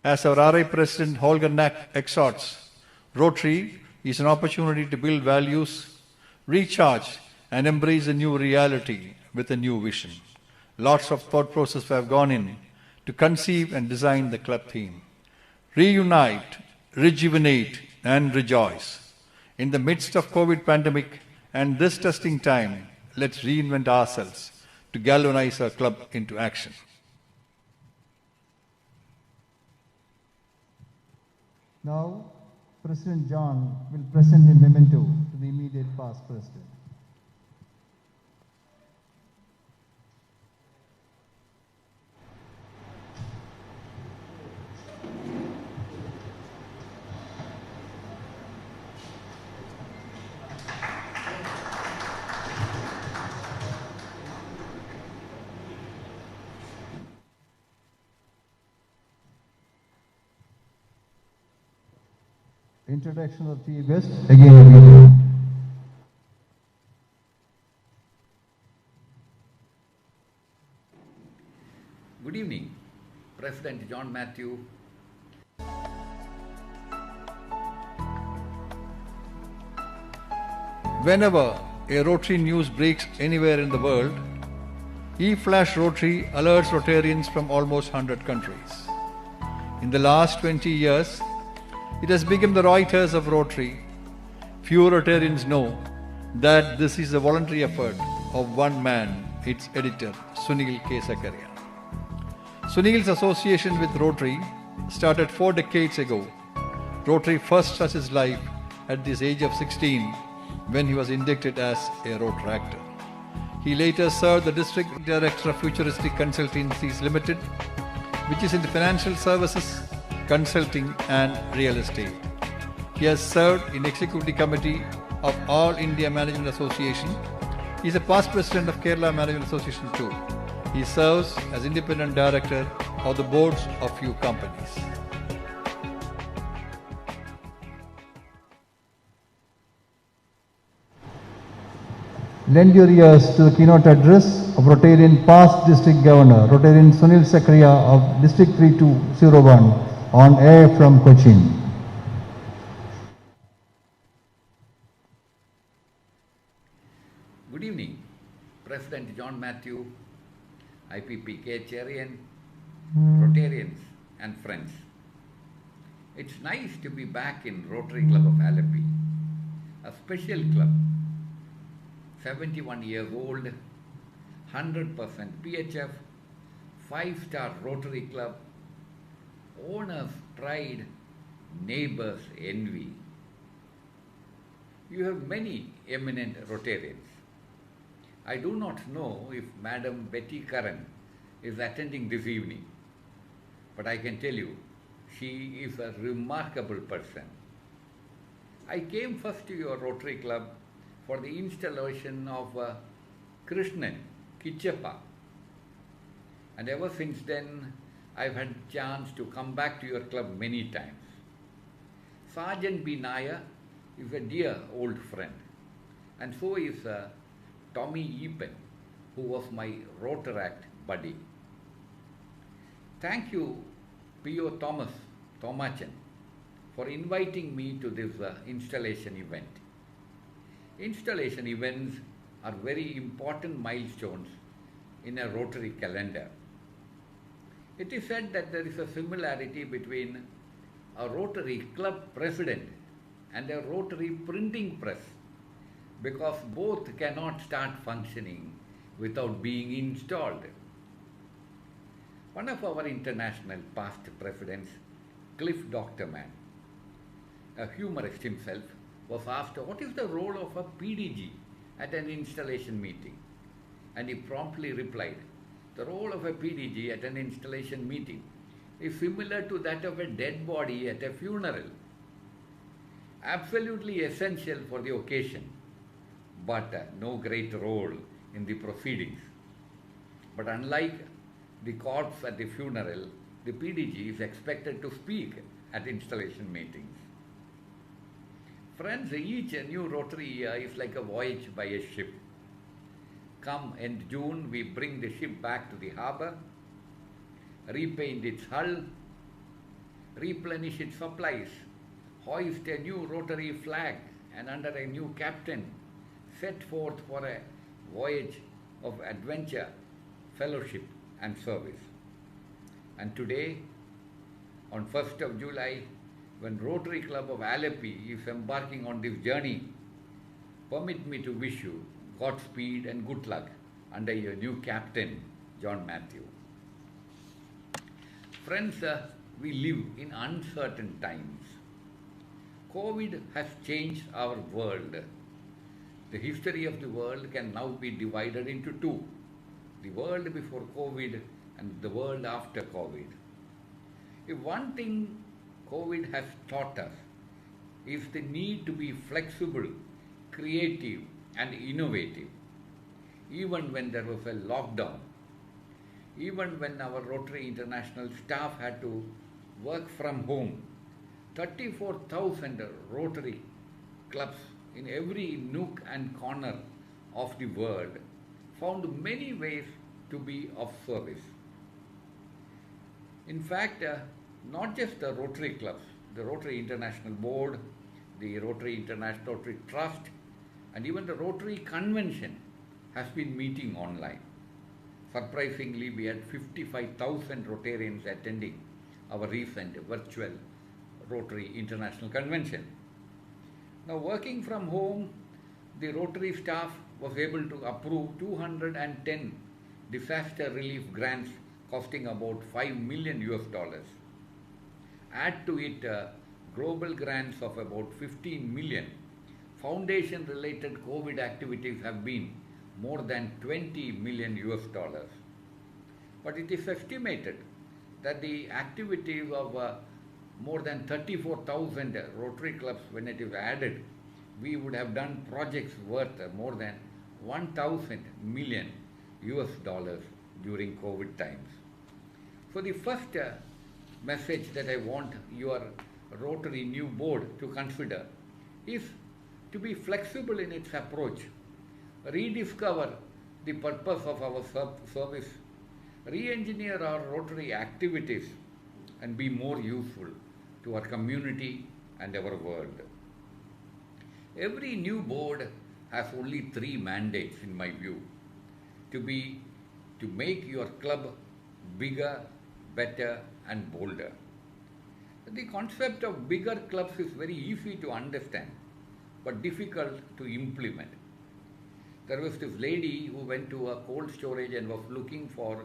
[SPEAKER 6] As our RI President Holger Nack exhorts, Rotary is an opportunity to build values, recharge, and embrace a new reality with a new vision. Lots of thought process have gone in to conceive and design the club theme. Reunite, rejuvenate, and rejoice. In the midst of COVID pandemic and this testing time, let's reinvent ourselves to galvanize our club into action.
[SPEAKER 5] Now, President John will present a memento to the immediate past president. Introduction of Chief Guest, again a video.
[SPEAKER 9] Good evening, President John Matthew.
[SPEAKER 6] Whenever a Rotary news breaks anywhere in the world, eFlash Rotary alerts Rotarians from almost 100 countries. In the last 20 years, it has become the Reuters of Rotary. Few Rotarians know that this is a voluntary effort of one man, its editor, Sunil K. Sakaria. Sunil's association with Rotary started 4 decades ago. Rotary first touched his life at the age of 16 when he was inducted as a Rotaractor. He later served the District Director of Futuristic Consultancies Limited, which is in the financial services, consulting and real estate. He has served in Executive Committee of All India Management Association. He is a past president of Kerala Management Association too. He serves as independent director of the boards of few companies.
[SPEAKER 5] Lend your ears to the keynote address of Rotarian past District Governor, Rotarian Sunil Sakaria of District 3201 on air from Cochin.
[SPEAKER 9] Good evening, President John Matthew, IPPK Chairman, Rotarians and friends. It's nice to be back in Rotary Club of Alleppey, a special club, 71 years old, 100% PHF, 5-star Rotary Club, owners' pride, neighbors' envy. You have many eminent Rotarians. I do not know if Madam Betty Karan is attending this evening, but I can tell you, she is a remarkable person. I came first to your Rotary Club for the installation of Krishnan Kichappa, and ever since then I've had chance to come back to your club many times. Sergeant B. Nair is a dear old friend, and so is Tommy Epen, who was my Rotaract buddy. Thank you, P.O. Thomachan, for inviting me to this installation event. Installation events are very important milestones in a Rotary calendar. It is said that there is a similarity between a Rotary Club president and a Rotary printing press, because both cannot start functioning without being installed. One of our international past presidents, Cliff Docterman, a humorist himself, was asked what is the role of a PDG at an installation meeting, and he promptly replied, the role of a PDG at an installation meeting is similar to that of a dead body at a funeral. Absolutely essential for the occasion, but no great role in the proceedings. But unlike the corpse at the funeral, the PDG is expected to speak at installation meetings. Friends, each new Rotary year is like a voyage by a ship. Come end June, we bring the ship back to the harbour, repaint its hull, replenish its supplies, hoist a new Rotary flag, and under a new captain, set forth for a voyage of adventure, fellowship, and service. And today, on 1st of July, when Rotary Club of Alleppey is embarking on this journey, permit me to wish you Godspeed and good luck under your new captain, John Matthew. Friends, we live in uncertain times. COVID has changed our world. The history of the world can now be divided into two: the world before COVID and the world after COVID. If one thing COVID has taught us is the need to be flexible, creative, and innovative. Even when there was a lockdown, even when our Rotary International staff had to work from home, 34,000 Rotary clubs in every nook and corner of the world found many ways to be of service. In fact, not just the Rotary clubs, the Rotary International Board, the Rotary International Rotary Trust, and even the Rotary Convention has been meeting online. Surprisingly, we had 55,000 Rotarians attending our recent virtual Rotary International Convention. Now, working from home, the Rotary staff was able to approve 210 disaster relief grants costing about $5 million US. Add to it global grants of about 15 million. Foundation-related COVID activities have been more than 20 million US dollars. But it is estimated that the activities of more than 34,000 Rotary clubs, when it is added, we would have done projects worth more than 1,000 million US dollars during COVID times. So the first message that I want your Rotary new board to consider is to be flexible in its approach, rediscover the purpose of our service, re-engineer our Rotary activities, and be more useful to our community and our world. Every new board has only 3 mandates, in my view: to make your club bigger, better, and bolder. The concept of bigger clubs is very easy to understand, but difficult to implement. There was this lady who went to a cold storage and was looking for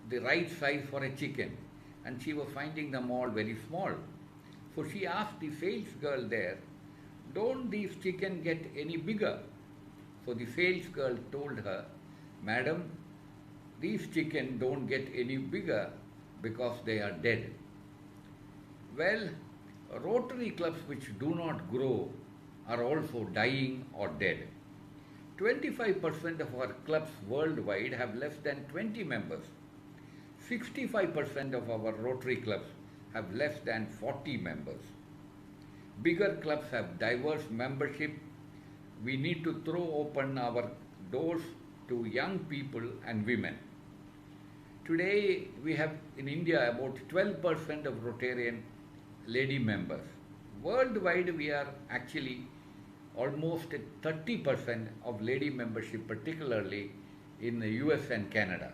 [SPEAKER 9] the right size for a chicken, and she was finding them all very small. So she asked the sales girl there, "Don't these chicken get any bigger?" So the sales girl told her, "Madam, these chicken don't get any bigger because they are dead." Well, Rotary clubs which do not grow are also dying or dead. 25% of our clubs worldwide have less than 20 members. 65% of our Rotary clubs have less than 40 members. Bigger clubs have diverse membership. We need to throw open our doors to young people and women. Today, we have in India about 12% of Rotarian lady members. Worldwide, we are actually almost at 30% of lady membership, particularly in the US and Canada.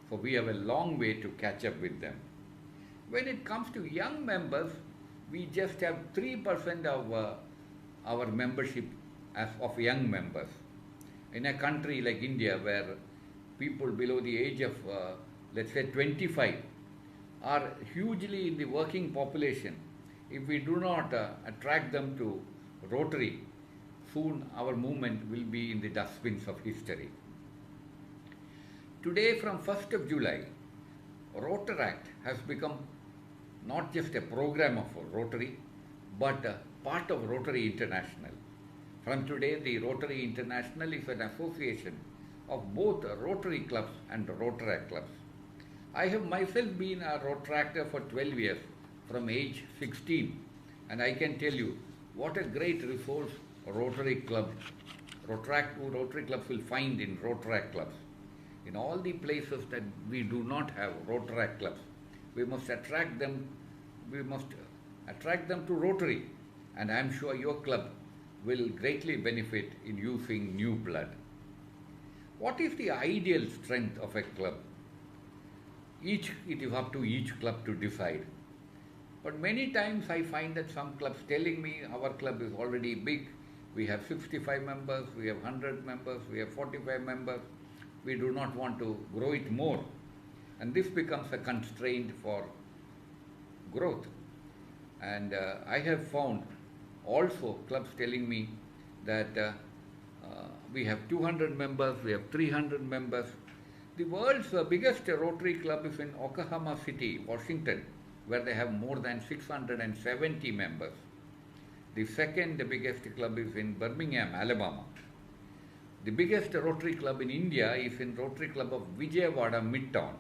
[SPEAKER 9] So we have a long way to catch up with them. When it comes to young members, we just have 3% of our membership of young members. In a country like India, where people below the age of, let's say, 25 are hugely in the working population, if we do not attract them to Rotary, soon our movement will be in the dustbins of history. Today, from 1st of July, Rotaract has become not just a program of Rotary, but a part of Rotary International. From today, the Rotary International is an association of both Rotary clubs and Rotaract clubs. I have myself been a Rotaractor for 12 years, from age 16, and I can tell you, what a great resource Rotary clubs will find in Rotaract clubs. In all the places that we do not have Rotaract clubs, we must attract them to Rotary, and I am sure your club will greatly benefit in using new blood. What is the ideal strength of a club? It is up to each club to decide. But many times I find that some clubs telling me our club is already big, we have 65 members, we have 100 members, we have 45 members, we do not want to grow it more. And this becomes a constraint for growth. And I have found also clubs telling me that we have 200 members, we have 300 members. The world's biggest Rotary club is in Oklahoma City, Washington, where they have more than 670 members. The second biggest club is in Birmingham, Alabama. The biggest Rotary club in India is in Rotary Club of Vijayawada, Midtown,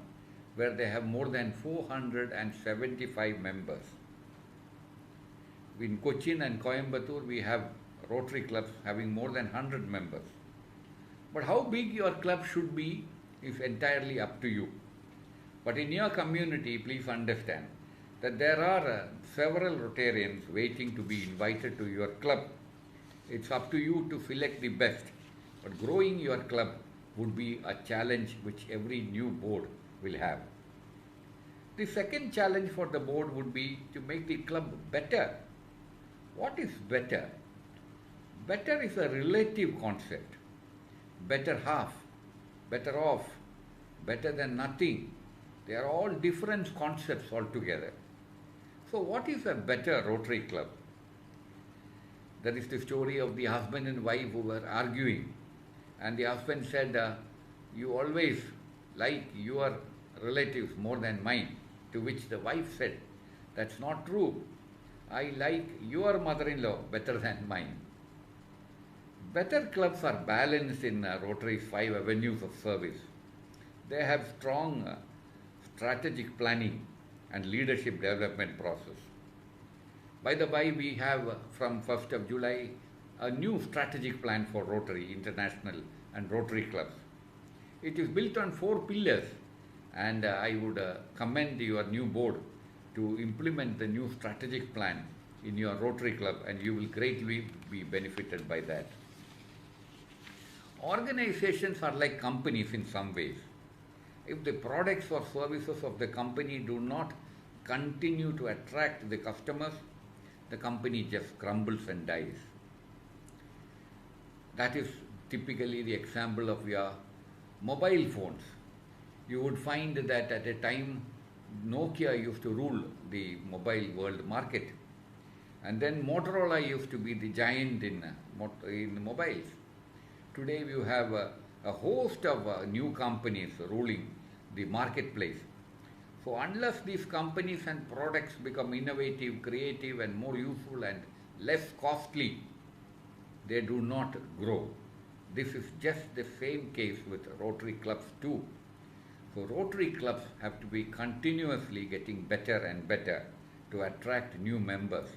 [SPEAKER 9] where they have more than 475 members. In Cochin and Coimbatore, we have Rotary clubs having more than 100 members. But how big your club should be is entirely up to you. But in your community, please understand that there are several Rotarians waiting to be invited to your club. It's up to you to select the best. But growing your club would be a challenge which every new board will have. The second challenge for the board would be to make the club better. What is better? Better is a relative concept. Better half, better off, better than nothing. They are all different concepts altogether. So what is a better Rotary club? That is the story of the husband and wife who were arguing. And the husband said, you always like your relatives more than mine. To which the wife said, that's not true. I like your mother-in-law better than mine. Better clubs are balanced in Rotary's 5 avenues of service. They have strong strategic planning and leadership development process. By the way, we have from 1st of July a new strategic plan for Rotary International and Rotary clubs. It is built on 4 pillars, and I would commend your new board to implement the new strategic plan in your Rotary club, and you will greatly be benefited by that. Organizations are like companies in some ways. If the products or services of the company do not continue to attract the customers, the company just crumbles and dies. That is typically the example of your mobile phones. You would find that at a time Nokia used to rule the mobile world market, and then Motorola used to be the giant in mobiles. Today you have a host of new companies ruling the marketplace. So unless these companies and products become innovative, creative and more useful and less costly, they do not grow. This is just the same case with Rotary clubs too. So Rotary clubs have to be continuously getting better and better to attract new members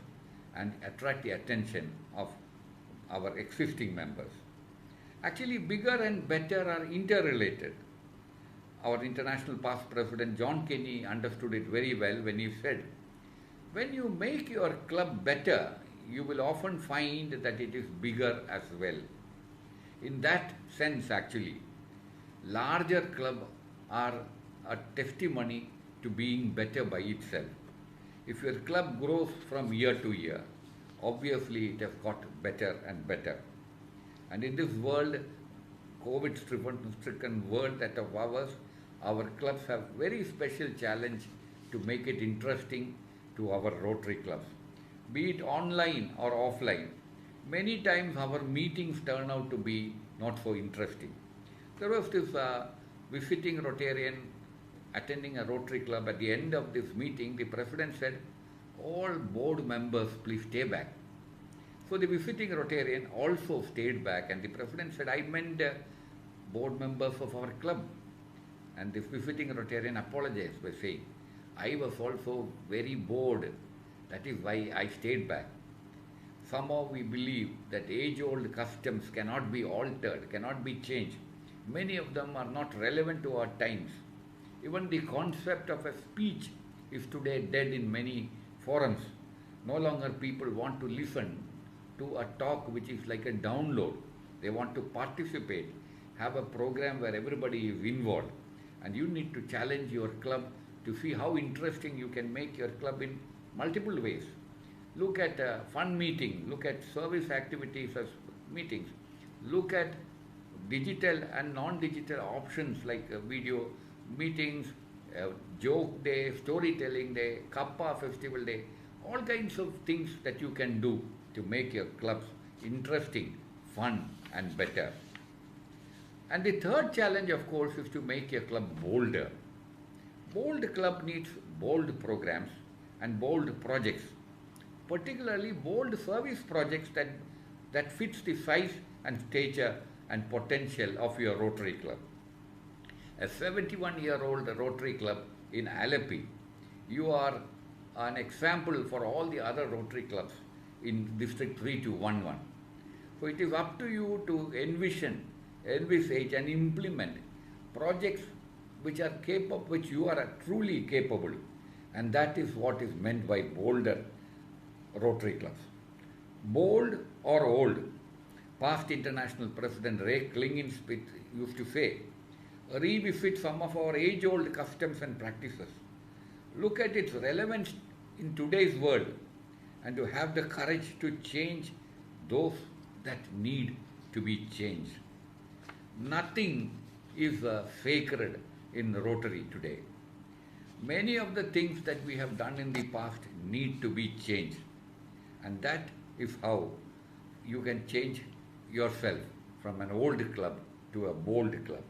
[SPEAKER 9] and attract the attention of our existing members. Actually, bigger and better are interrelated. Our international past president John Kenny understood it very well when he said, when you make your club better, you will often find that it is bigger as well. In that sense, actually, larger clubs are a testimony to being better by itself. If your club grows from year to year, obviously it has got better and better. And in this world, COVID-stricken world that of ours, our clubs have very special challenge to make it interesting to our Rotary clubs. Be it online or offline, many times our meetings turn out to be not so interesting. There was this visiting Rotarian attending a Rotary club. At the end of this meeting, the president said, all board members please stay back. So the visiting Rotarian also stayed back, and the president said, I meant board members of our club. And the visiting Rotarian apologized by saying, I was also very bored. That is why I stayed back. somehow we believe that age-old customs cannot be altered, cannot be changed. Many of them are not relevant to our times. Even the concept of a speech is today dead in many forums. No longer people want to listen to a talk which is like a download. They want to participate, have a program where everybody is involved. And you need to challenge your club to see how interesting you can make your club in multiple ways. Look at a fun meeting, look at service activities as meetings, look at digital and non-digital options like video meetings, joke day, storytelling day, Kappa festival day, all kinds of things that you can do to make your clubs interesting, fun and better. And the third challenge, of course, is to make your club bolder. Bold club needs bold programs and bold projects, particularly bold service projects that fits the size and stature and potential of your Rotary Club. A 71-year-old Rotary Club in Alleppey, you are an example for all the other Rotary clubs in District 3211. So it is up to you to envisage and implement projects which are capable, which you are truly capable, and that is what is meant by bolder Rotary clubs. Bold or old, past international president Ray Klingenspit used to say, revisit some of our age-old customs and practices. Look at its relevance in today's world and to have the courage to change those that need to be changed. Nothing is sacred in Rotary today. Many of the things that we have done in the past need to be changed, and that is how you can change yourself from an old club to a bold club.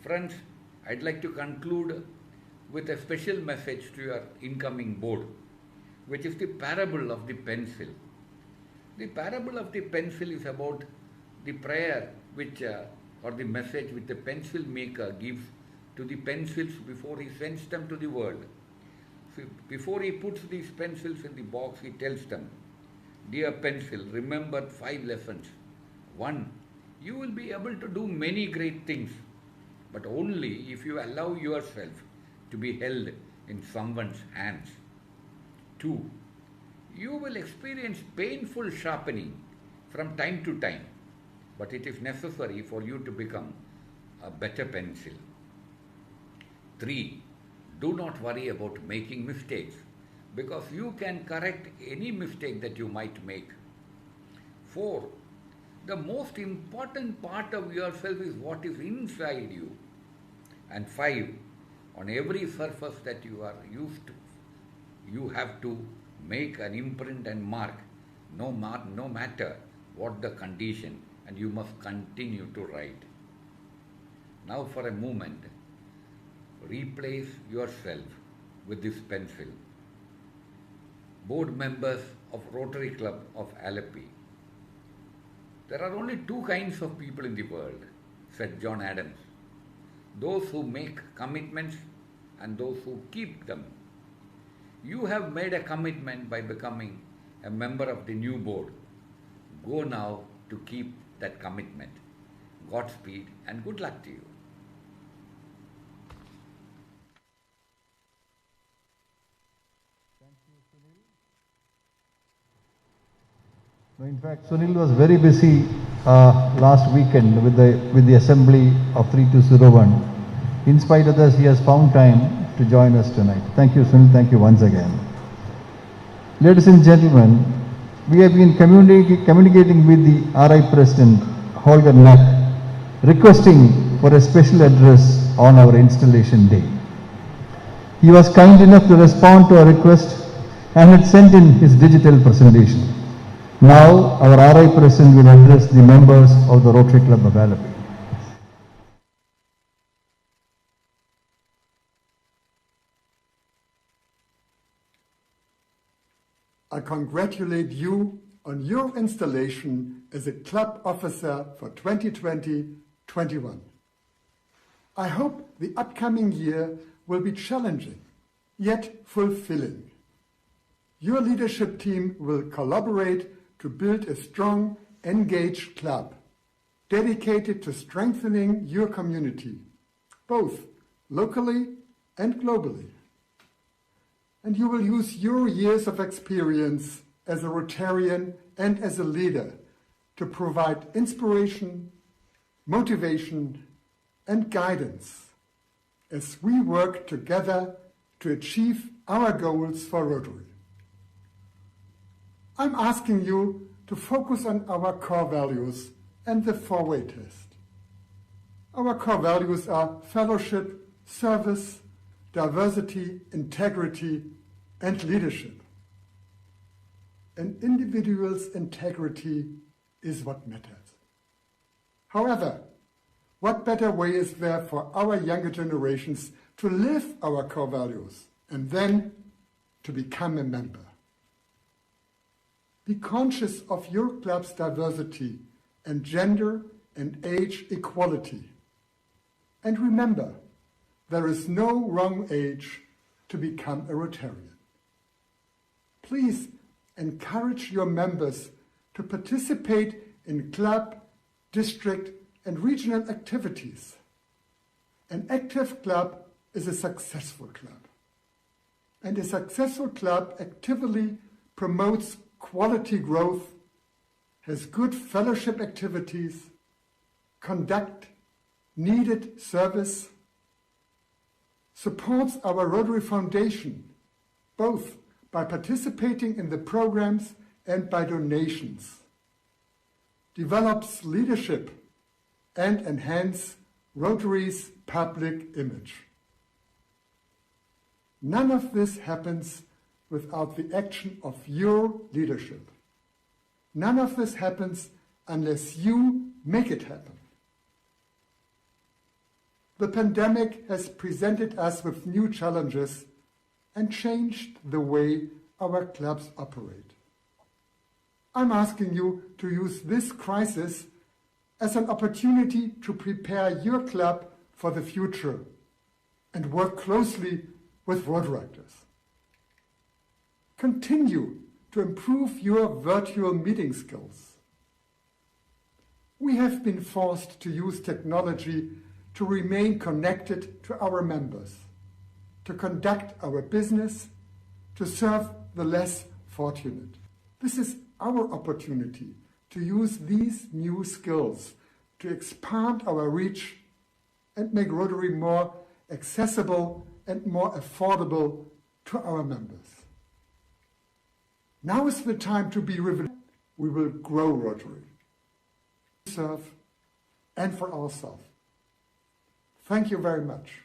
[SPEAKER 9] Friends, I'd like to conclude with a special message to your incoming board, which is the parable of the pencil. The parable of the pencil is about the prayer which, or the message which the pencil maker gives to the pencils before he sends them to the world. So before he puts these pencils in the box, he tells them, "Dear pencil, remember 5 lessons. 1, you will be able to do many great things, but only if you allow yourself to be held in someone's hands. 2, you will experience painful sharpening from time to time, but it is necessary for you to become a better pencil. 3, do not worry about making mistakes, because you can correct any mistake that you might make. 4, the most important part of yourself is what is inside you. And 5, on every surface that you are used to, you have to make an imprint and mark, no matter what the condition, and you must continue to write." Now for a moment, replace yourself with this pencil. Board members of Rotary Club of Alleppey, there are only 2 kinds of people in the world, said John Adams. Those who make commitments and those who keep them. You have made a commitment by becoming a member of the new board. Go now to keep that commitment. Godspeed and good luck to you.
[SPEAKER 5] No, in fact, Sunil was very busy last weekend with the assembly of 3201. In spite of this, he has found time to join us tonight. Thank you, Sunil. Thank you once again. Ladies and gentlemen, we have been communicating with the RI President, Holger Nack, requesting for a special address on our installation day. He was kind enough to respond to our request and had sent in his digital presentation. Now, our RI President will address the members of the Rotary Club of Alleppey.
[SPEAKER 10] I congratulate you on your installation as a club officer for 2020-21. I hope the upcoming year will be challenging, yet fulfilling. Your leadership team will collaborate to build a strong, engaged club dedicated to strengthening your community, both locally and globally. And you will use your years of experience as a Rotarian and as a leader to provide inspiration, motivation, and guidance as we work together to achieve our goals for Rotary. I'm asking you to focus on our core values and the four-way test. Our core values are fellowship, service, diversity, integrity, and leadership. An individual's integrity is what matters. However, what better way is there for our younger generations to live our core values and then to become a member? Be conscious of your club's diversity and gender and age equality. And remember, there is no wrong age to become a Rotarian. Please encourage your members to participate in club, district, and regional activities. An active club is a successful club. And a successful club actively promotes quality growth, has good fellowship activities, conduct needed service, supports our Rotary Foundation, both by participating in the programs and by donations, develops leadership, and enhance Rotary's public image. None of this happens without the action of your leadership. None of this happens unless you make it happen. The pandemic has presented us with new challenges and changed the way our clubs operate. I'm asking you to use this crisis as an opportunity to prepare your club for the future and work closely with Rotaractors. Continue to improve your virtual meeting skills. We have been forced to use technology to remain connected to our members, to conduct our business, to serve the less fortunate. This is our opportunity to use these new skills to expand our reach and make Rotary more accessible and more affordable to our members. Now is the time to be resilient. We will grow Rotary, serve, and for ourselves. Thank you very much.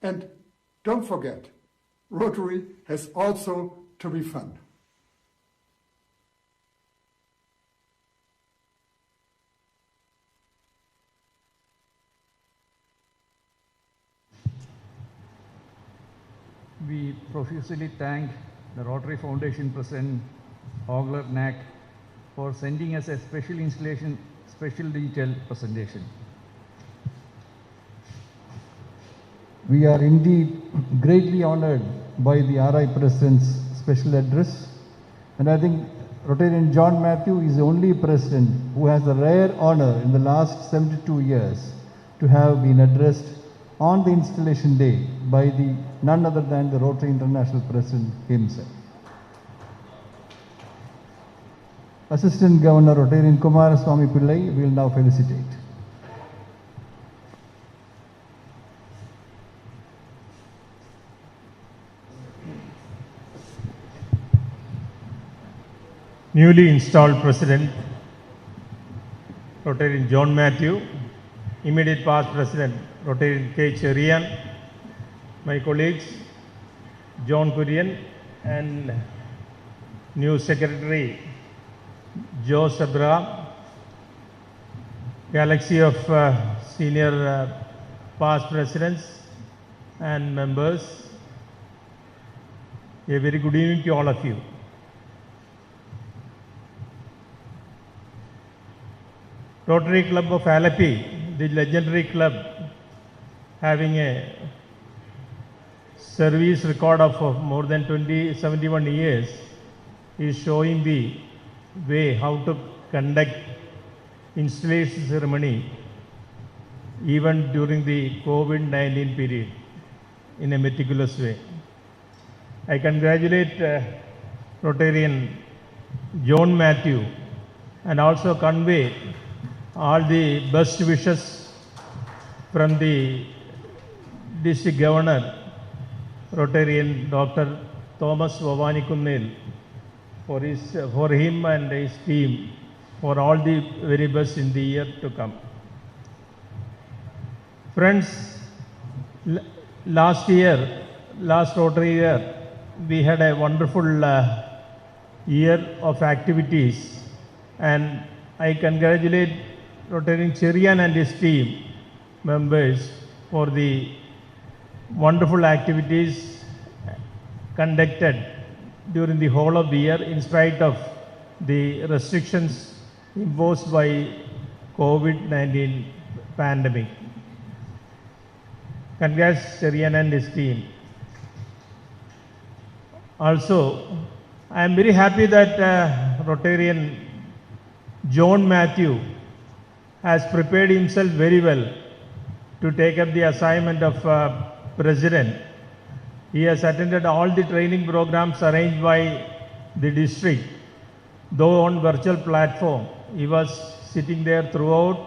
[SPEAKER 10] And don't forget, Rotary has also to be fun.
[SPEAKER 8] We profusely thank the Rotary Foundation President, Ogler Knack, for sending us a special installation, special digital presentation.
[SPEAKER 5] We are indeed greatly honored by the RI President's special address, and I think Rotarian John Matthew is the only President who has the rare honor in the last 72 years to have been addressed on the installation day by none other than the Rotary International President himself. Assistant Governor Rotarian Kumaraswamy Pillai will now felicitate.
[SPEAKER 11] Newly installed President, Rotarian John Matthew, immediate past President, Rotarian K. Cherian, my colleagues, John Kurian, and new Secretary, Jose Abraham, galaxy of senior past presidents and members. A very good evening to all of you. Rotary Club of Alleppey, the legendary club, having a service record of more than 71 years, is showing the way how to conduct installation ceremony even during the COVID-19 period in a meticulous way. I congratulate Rotarian John Matthew and also convey all the best wishes from the District Governor, Rotarian Dr. Thomas Vavanikunil, for him and his team for all the very best in the year to come. Friends, last Rotary year, we had a wonderful year of activities, and I congratulate Rotarian Cherian and his team members for the wonderful activities conducted during the whole of the year in spite of the restrictions imposed by COVID-19 pandemic. Congrats Cherian and his team. Also, I am very happy that Rotarian John Matthew has prepared himself very well to take up the assignment of President. He has attended all the training programs arranged by the district, though on virtual platform. He was sitting there throughout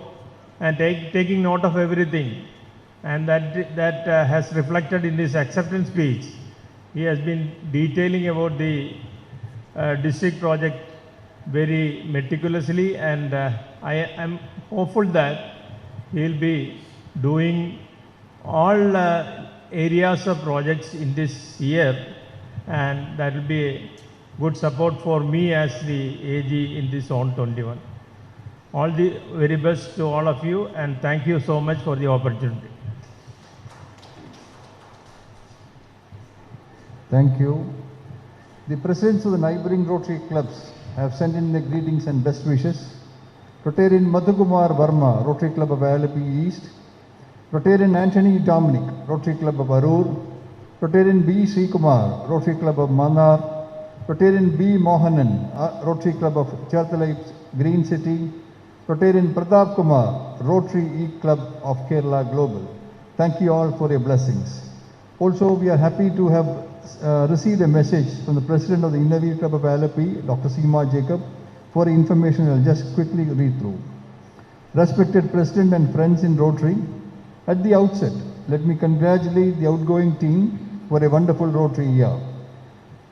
[SPEAKER 11] and taking note of everything, and that has reflected in his acceptance speech. He has been detailing about the district project very meticulously, and I am hopeful that he will be doing all areas of projects in this year, and that will be a good support for me as the AG in this Zone 21. All the very best to all of you, and thank you so much for the opportunity.
[SPEAKER 5] Thank you. The presidents of the neighboring Rotary clubs have sent in their greetings and best wishes. Rotarian Madhukumar Verma, Rotary Club of Alapi East. Rotarian Anthony Dominic, Rotary Club of Arur. Rotarian B. Srikumar, Rotary Club of Manar. Rotarian B. Mohanan, Rotary Club of Charthalai Green City. Rotarian Pratap Kumar, Rotary E Club of Kerala Global. Thank you all for your blessings. Also, we are happy to have received a message from the President of the Innovative Club of Alapi, Dr. Seema Jacob, for information I'll just quickly read through. Respected President and friends in Rotary, at the outset, let me congratulate the outgoing team for a wonderful Rotary year.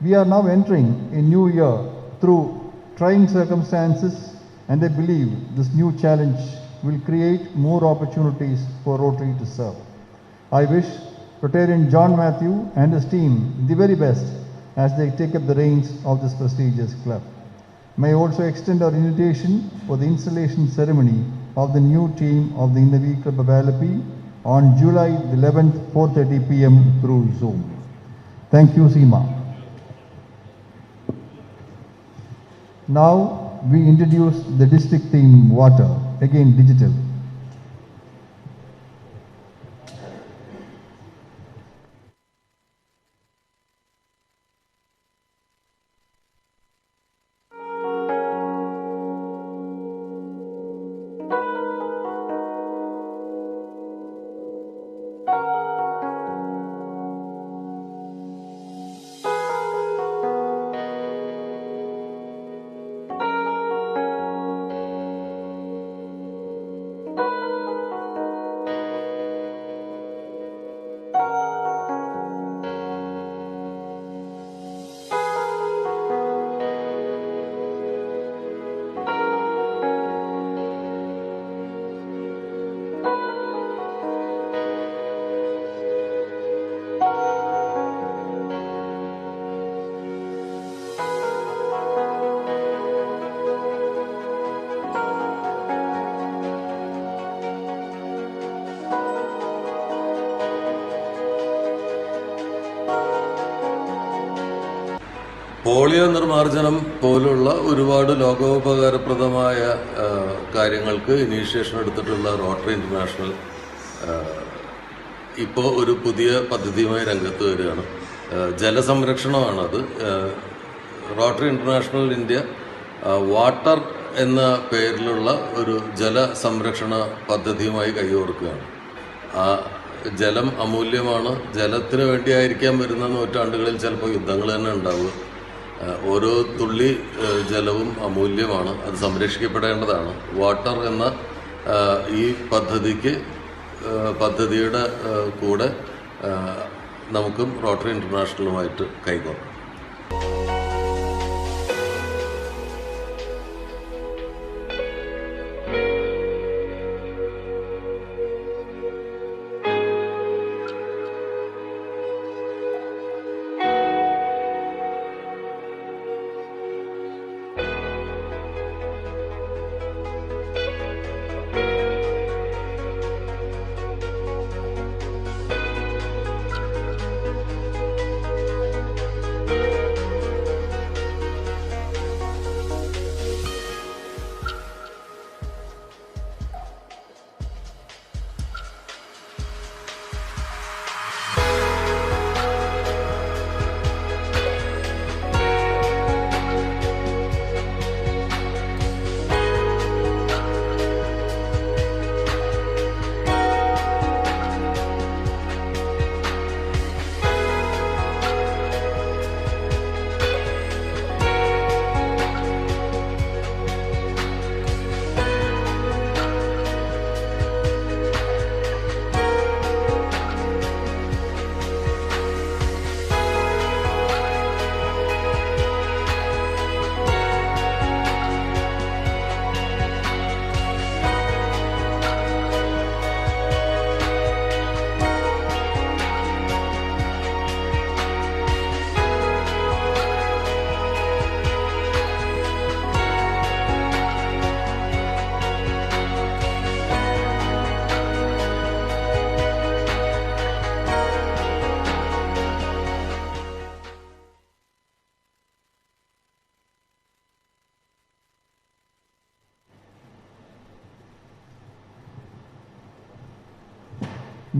[SPEAKER 5] We are now entering a new year through trying circumstances, and I believe this new challenge will create more opportunities for Rotary to serve. I wish Rotarian John Matthew and his team the very best as they take up the reins of this prestigious club. May I also extend our invitation for the installation ceremony of the new team of the Innovative Club of Alapi on July 11th, 4:30 p.m. through Zoom. Thank you, Seema. Now we introduce the district theme, water, again digital.
[SPEAKER 12] Polio നിർമ്മാർജ്ജനം പോലുള്ള ഒരുപാട് ലോകോപകാരപ്രദമായ കാര്യങ്ങൾക്ക് initiation എടുത്തിട്ടുള്ള rotary international ഇപ്പോൾ ഒരു പുതിയ പദ്ധതിയുമായി രംഗത്ത് വരികയാണ്. ജലസംരക്ഷണമാണത്. റോട്ടറി ഇന്റർനാഷണൽ ഇന്ത്യ വാട്ടർ എന്ന പേരിലുള്ള ഒരു ജല സംരക്ഷണ പദ്ധതിയുമായി കൈകോർക്കുകയാണ്. ആ ജലം അമൂല്യമാണ്. ജലത്തിന് വേണ്ടിയായിരിക്കാം വരുന്ന നൂറ്റാണ്ടുകളിൽ ചിലപ്പോൾ യുദ്ധങ്ങൾ തന്നെ ഉണ്ടാവുക. ഓരോ തുള്ളി ജലവും അമൂല്യമാണ്, അത് സംരക്ഷിക്കപ്പെടേണ്ടതാണ്. വാട്ടർ എന്ന ഈ പദ്ധതിയുടെ കൂടെ നമുക്കും rotary ഇൻ്റർനാഷണലുമായിട്ട് കൈകോർക്കാം.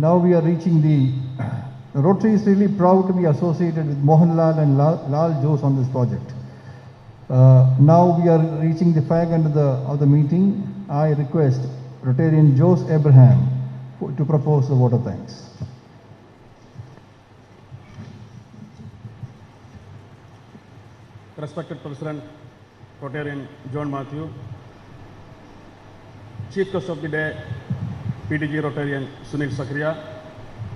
[SPEAKER 5] Now we are reaching the Rotary is really proud to be associated with Mohanlal and Lal Jose on this project. Now we are reaching the fag end of the meeting. I request Rotarian Jose Abraham to propose the vote of thanks.
[SPEAKER 13] Respected President Rotarian John Matthew, Chief Guest of the Day PDG Rotarian Sunil Sakriya,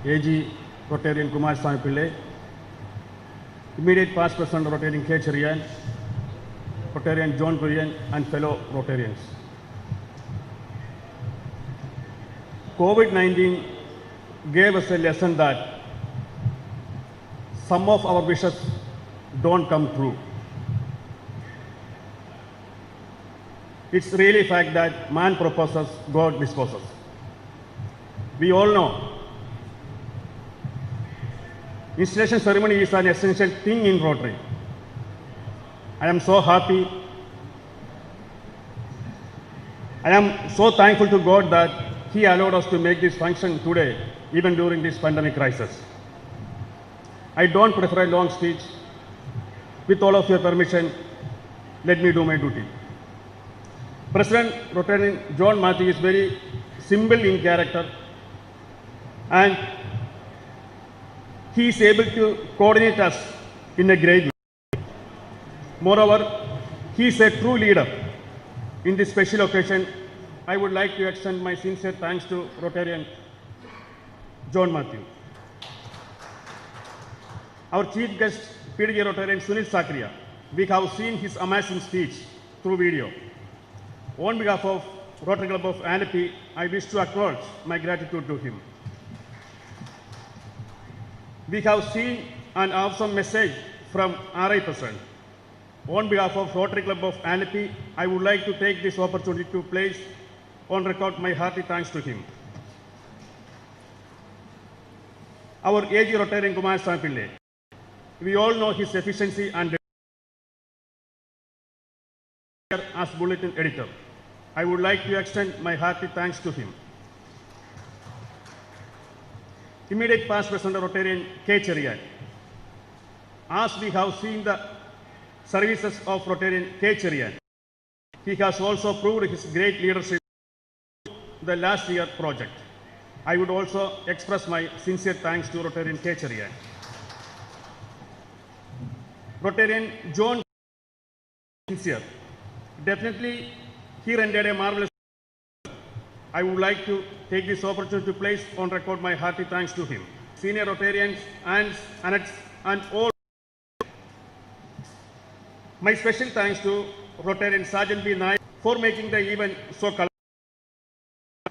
[SPEAKER 13] AG Rotarian Kumar Sami Pillai, immediate past President Rotarian K. Cherian, Rotarian John Kurian and fellow Rotarians. COVID-19 gave us a lesson that some of our wishes don't come true. It's really a fact that man proposes, God disposes. We all know installation ceremony is an essential thing in Rotary. I am so happy. I am so thankful to God that He allowed us to make this function today, even during this pandemic crisis. I don't prefer a long speech. With all of your permission, let me do my duty. President Rotarian John Matthew is very simple in character, and he is able to coordinate us in a great way. Moreover, he is a true leader. In this special occasion, I would like to extend my sincere thanks to Rotarian John Matthew. Our chief guest, PDG Rotarian Sunil Sakriya, we have seen his amazing speech through video. On behalf of Rotary Club of Alleppey, I wish to acknowledge my gratitude to him. We have seen an awesome message from RI President. On behalf of Rotary Club of Alleppey, I would like to take this opportunity to place on record my hearty thanks to him. Our AG Rotarian Kumar Sami Pillai, we all know his efficiency and as bulletin editor. I would like to extend my hearty thanks to him. Immediate past President Rotarian K. Cherian. As we have seen the services of Rotarian K. Cherian, He has also proved his great leadership in the last year project. I would also express my sincere thanks to Rotarian Kecharia. Rotarian John sincere. Definitely, he rendered a marvelous. I would like to take this opportunity to place on record my hearty thanks to him. Senior Rotarians, aunts, annets, and all. My special thanks to Rotarian Sergeant B. Naik for making the event so colorful.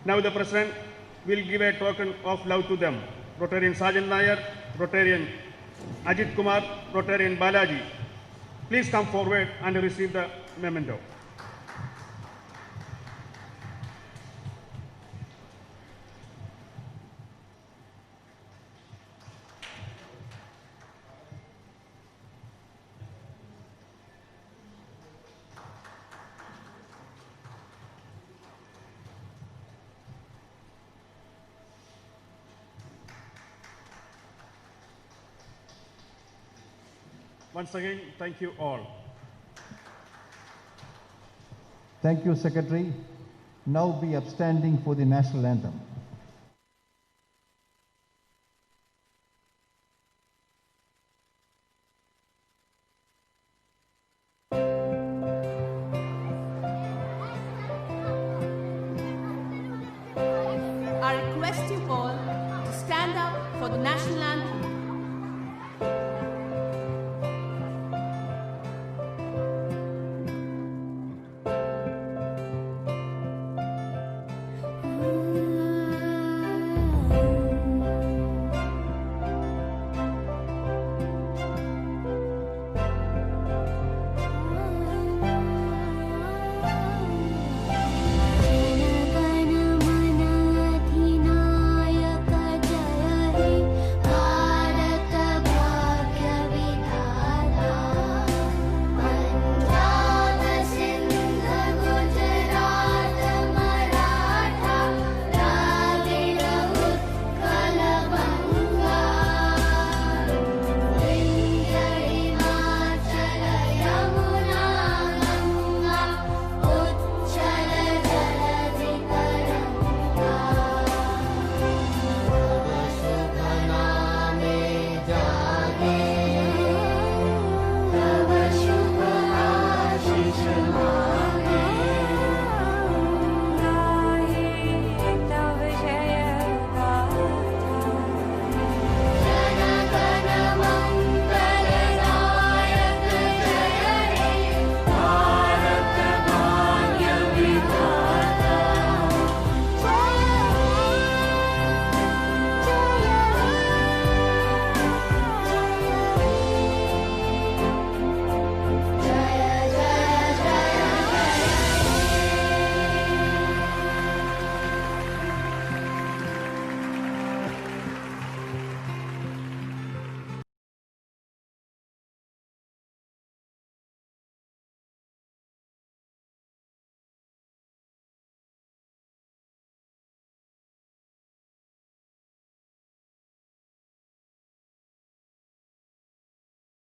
[SPEAKER 13] Now the President will give a token of love to them. Rotarian Sergeant Nair, Rotarian Ajit Kumar, Rotarian Balaji. Please come forward and receive the memento. Once again, thank you all.
[SPEAKER 5] Thank you, Secretary. Now be upstanding for the national anthem.